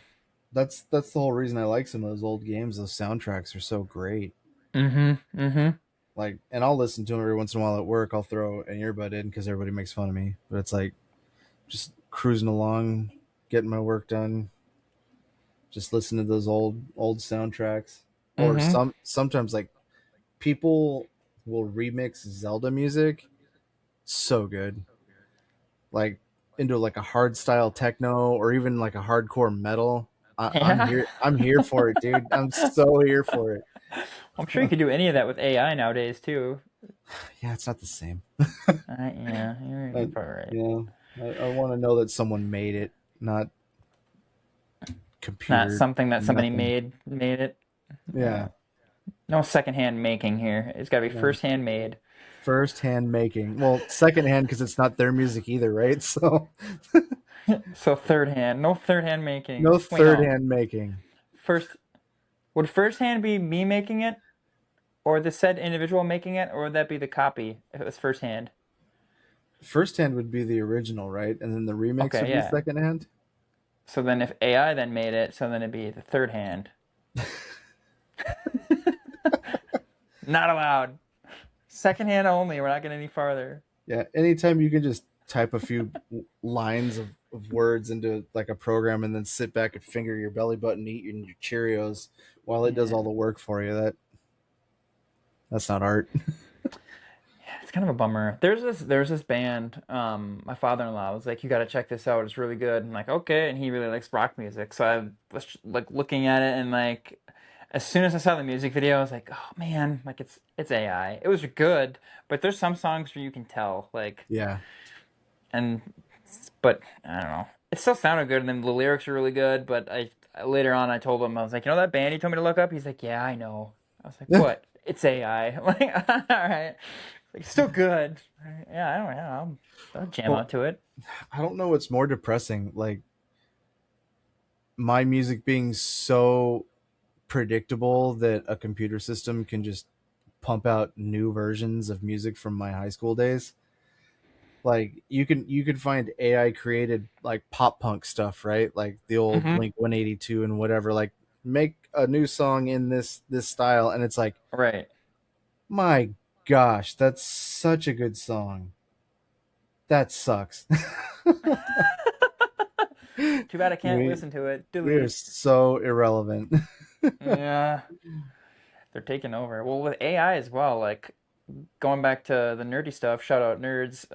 that's the whole reason I like some of those old games. Those soundtracks are so great. Mm-hmm. Mm-hmm. Like, and I'll listen to them every once in a while at work. I'll throw an earbud in because everybody makes fun of me. But it's like just cruising along, getting my work done, just listen to those old soundtracks. Or Mm-hmm. sometimes like people will remix Zelda music so good. Like into like a hard style techno or even like a hardcore metal. Yeah. I'm here for it, dude. I'm so here for it. I'm sure you could do any of that with AI nowadays too. Yeah, it's not the same. Yeah, you're I, probably right. you know, I want to know that someone made it, not Not computer something that somebody nothing. made it. Yeah, No secondhand making here. It's got to be no. first hand made. First hand making. Well, second hand because it's not their music either, right? So So third hand, no third hand making. no Wait, third no. hand making. First, would first hand be me making it? or the said individual making it, or would that be the copy if it was firsthand? First hand would be the original, right? And then the remix would Okay, be yeah. second hand. So then if AI then made it, so then it'd be the third hand. Not allowed. Second hand only. We're not getting any farther. Yeah, anytime you can just type a few lines of words into like a program and then sit back and finger your belly button, eat your Cheerios while it does Yeah. all the work for you. That's not art. It's kind of a bummer. There's this band. My father-in-law was like, "You got to check this out. It's really good." I'm like, "Okay," and he really likes rock music, so I was like looking at it, and like, as soon as I saw the music video, I was like, "Oh man, like it's AI." It was good, but there's some songs where you can tell, like, Yeah. and but I don't know. It still sounded good, and then the lyrics are really good. But later on, I told him I was like, "You know that band you told me to look up?" He's like, "Yeah, I know." I was like, "What? It's AI." I'm like, all right. Like, still good. Yeah, I don't know. I'll jam Well, out to it. I don't know what's more depressing, like my music being so predictable that a computer system can just pump out new versions of music from my high school days. Like you can find AI created like pop punk stuff, right? Like the old Mm-hmm. Blink 182 and whatever. Like make a new song in this style, and it's like, Right. my gosh, that's such a good song. That sucks. Too bad I can't we listen to it. we are Delete. so irrelevant. Yeah, they're taking over. Well, with AI as well, like going back to the nerdy stuff, shout out nerds.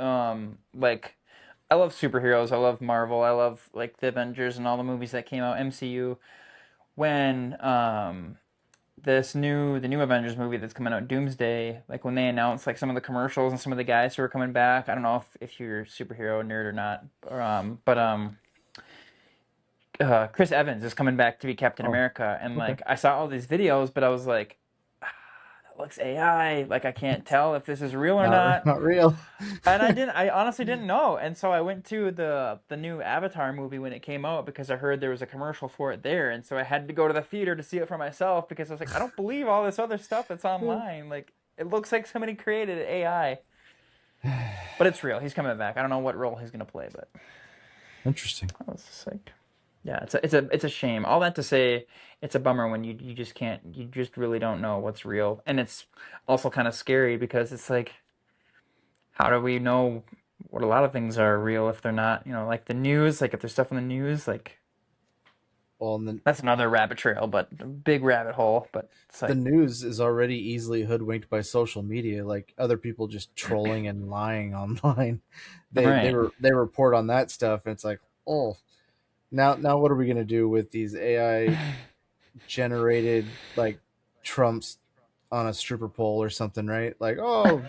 Like I love superheroes. I love Marvel. I love like the Avengers and all the movies that came out, MCU. When the new Avengers movie that's coming out, Doomsday, like when they announced like some of the commercials and some of the guys who are coming back. I don't know if you're a superhero nerd or not, but Chris Evans is coming back to be Captain Oh, America, and okay. like I saw all these videos, but I was like, ah, that looks AI. Like I can't tell if this is real or not. Not real. And I honestly didn't know. And so I went to the new Avatar movie when it came out because I heard there was a commercial for it there. And so I had to go to the theater to see it for myself because I was like, I don't believe all this other stuff that's online. Like it looks like somebody created AI. But it's real. He's coming back. I don't know what role he's gonna play, but Interesting. I was just like, yeah, it's a shame. All that to say, it's a bummer when you just can't you just really don't know what's real. And it's also kind of scary because it's like how do we know what a lot of things are real if they're not, like the news, like if there's stuff in the news, like Well, and that's another rabbit trail, but a big rabbit hole. But it's the like, news is already easily hoodwinked by social media, like other people just trolling and lying online. right. They report on that stuff, and it's like, oh, now what are we gonna do with these AI generated like Trumps on a stripper pole or something, right? Like, oh,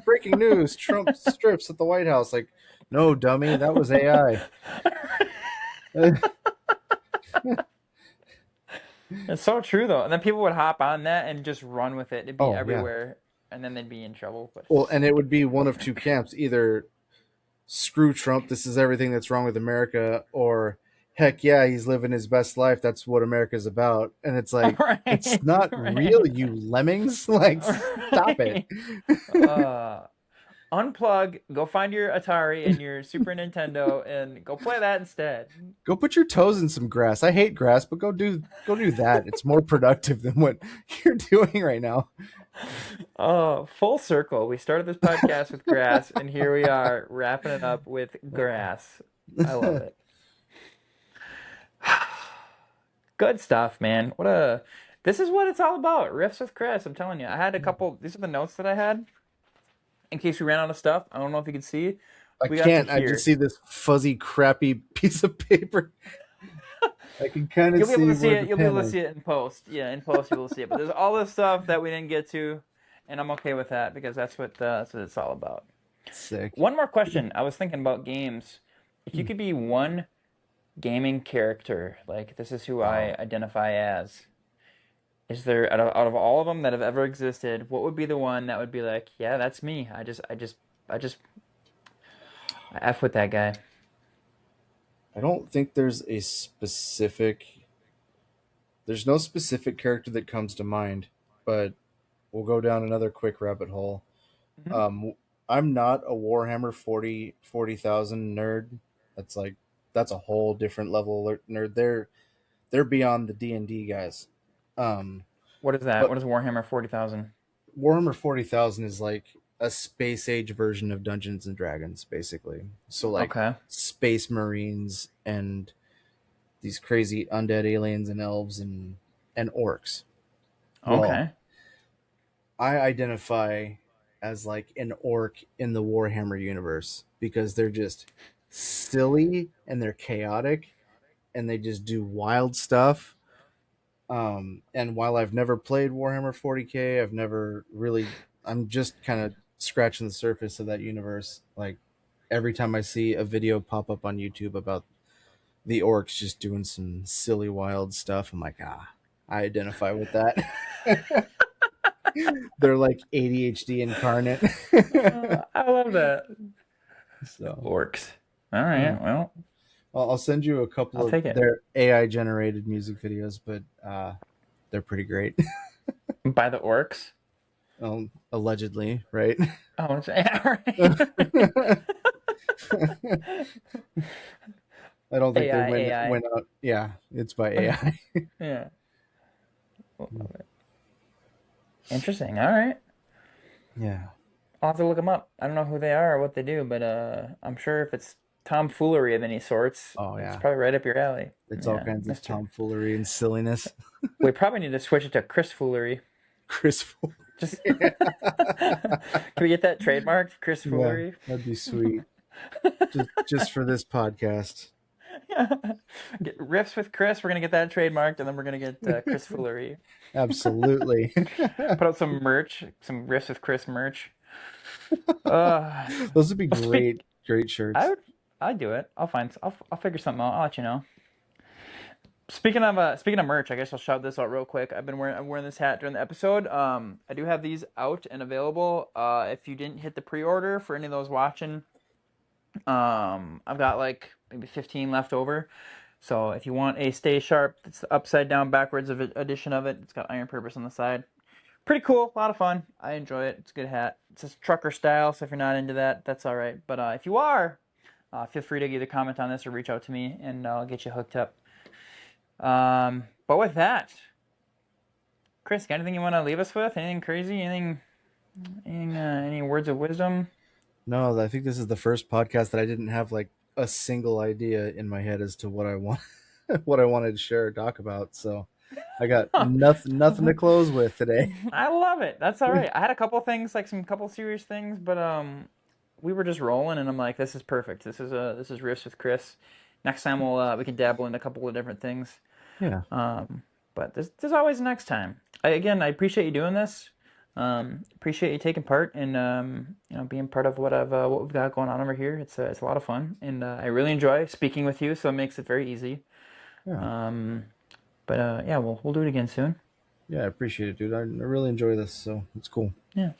breaking news: Trump strips at the White House. Like, no, dummy, that was AI. It's so true though. And then people would hop on that and just run with it. It'd be Oh yeah. everywhere, and then they'd be in trouble. But Well, and it would be one of two camps: either screw Trump, this is everything that's wrong with America, or heck yeah, he's living his best life. That's what America's about. And it's like, it's right, not real, right, you lemmings. Like, stop it. right. Uh, Unplug, go find your Atari and your Super Nintendo and go play that instead. Go put your toes in some grass. I hate grass, but go do that. It's more productive than what you're doing right now. Oh, full circle. We started this podcast with grass, and here we are wrapping it up with grass. I love it. Good stuff, man. This is what it's all about. Riffs with Chris. I'm telling you. I had a couple. These are the notes that I had in case we ran out of stuff. I don't know if you can see. I We got to can't. I just here. see this fuzzy, crappy piece of paper. I can kind of You'll be able see to see where the it. You'll be pen able to is. see it in post. Yeah, in post you'll see it. But there's all this stuff that we didn't get to, and I'm okay with that because that's what it's all about. Sick. One more question. I was thinking about games. If you could be one gaming character, like this is who I Oh, identify as, is there out of all of them that have ever existed, what would be the one that would be like, yeah, that's me. I F with that guy. I don't think there's a specific. There's no specific character that comes to mind, but we'll go down another quick rabbit hole. Hmm. Um, I'm not a Warhammer 40,000 nerd. That's like that's a whole different level of nerd. They're beyond the D&D guys. Um, What is that? but What is Warhammer 40,000? Warhammer 40,000 is like a space age version of Dungeons and Dragons, basically. So like Okay. space marines and these crazy undead aliens and elves and orcs. Well, Okay. I identify as like an orc in the Warhammer universe because they're just silly and they're chaotic and they just do wild stuff. And while I've never played Warhammer 40K, I've never really, I'm just kind of scratching the surface of that universe. Like every time I see a video pop up on YouTube about the orcs just doing some silly, wild stuff, I'm like, I identify with that. They're like ADHD incarnate. I love that. So, Orcs. All yeah. right. Well, I'll send you a couple I'll of take it. their AI generated music videos, but they're pretty great. By the orcs. Allegedly, right? Oh, it's all right. I don't think they AI, went AI. went out. Yeah, it's by AI. Yeah. Interesting. All right. Yeah. I'll have to look them up. I don't know who they are or what they do, but I'm sure if it's tomfoolery of any sorts, Oh it's yeah. probably right up your alley. It's all Yeah, kinds of Mister. tomfoolery and silliness. We probably need to switch it to Chris Foolery. Chris Fuller. Just can we get that trademarked, Chris Yeah, Foolery? that'd be sweet. Just for this podcast. Get riffs with Chris. We're gonna get that trademarked, and then we're gonna get Chris Foolery. Absolutely. Put out some merch, some riffs with Chris merch. Uh, Those would be well, great, great I shirts. would, I'd do it. I'll figure something out. I'll let you know. Speaking of merch, I guess I'll shout this out real quick. I'm wearing this hat during the episode. I do have these out and available. If you didn't hit the pre-order for any of those watching, I've got like maybe 15 left over. So if you want a Stay Sharp, it's the upside down backwards edition of it. It's got iron purpose on the side. Pretty cool, a lot of fun. I enjoy it. It's a good hat. It's just trucker style, so if you're not into that, that's all right. But if you are, feel free to either comment on this or reach out to me, and I'll get you hooked up. But with that, Chris, got anything you want to leave us with? Anything crazy? Any words of wisdom? No, I think this is the first podcast that I didn't have like a single idea in my head as to what I want, what I wanted to share or talk about. So I got nothing to close with today. I love it. That's all right. I had a couple things, like some couple serious things, but we were just rolling, and I'm like, this is perfect. This is riffs with Chris. Next time we can dabble in a couple of different things. Yeah, But there's always a next time. I appreciate you doing this. Appreciate you taking part and being part of what we've got going on over here. It's a lot of fun, and I really enjoy speaking with you. So it makes it very easy. yeah, Um, but yeah, we'll do it again soon. yeah. I appreciate it, dude. I really enjoy this, so it's cool. Yeah,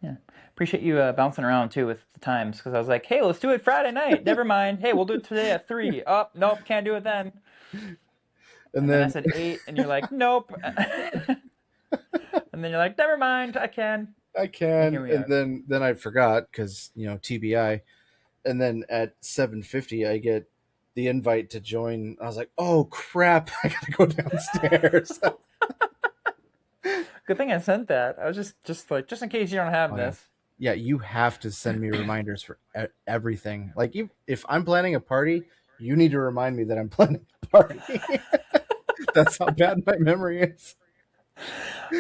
yeah. Appreciate you bouncing around too with the times because I was like, hey, let's do it Friday night. Never mind. Hey, we'll do it today at 3. Oh, nope, can't do it then. And And then I then said 8, and you're like, nope. And then you're like, never mind, I can. I And here can, we and are. then I forgot because TBI. And then at 7:50, I get the invite to join. I was like, oh crap! I gotta go downstairs. Good thing I sent that. I was just like, just in case you don't have Oh yeah, this. yeah. You have to send me reminders for everything. Like if I'm planning a party, you need to remind me that I'm planning a party. That's how bad my memory is.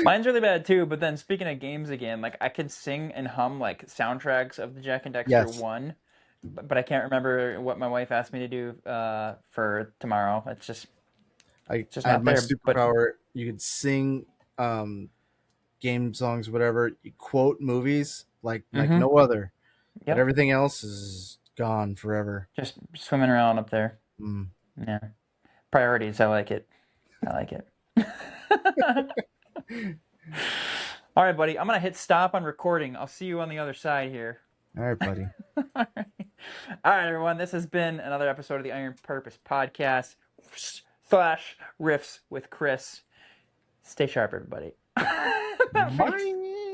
Mine's really bad too, but then speaking of games again, like I could sing and hum like soundtracks of the Jack and Dexter Yes, 1, but I can't remember what my wife asked me to do for tomorrow. It's just I had not my there. But superpower. You could sing um, game songs, whatever. You quote movies like mm-hmm. no other. But Yep. everything else is gone forever. Just swimming around up there. Mm. Yeah. Priorities, I like it. I like it. All right, buddy. I'm gonna hit stop on recording. I'll see you on the other side here. All right, buddy. All right. All right, everyone. This has been another episode of the Iron Purpose Podcast / Riffs with Chris. Stay sharp, everybody. That makes Bye.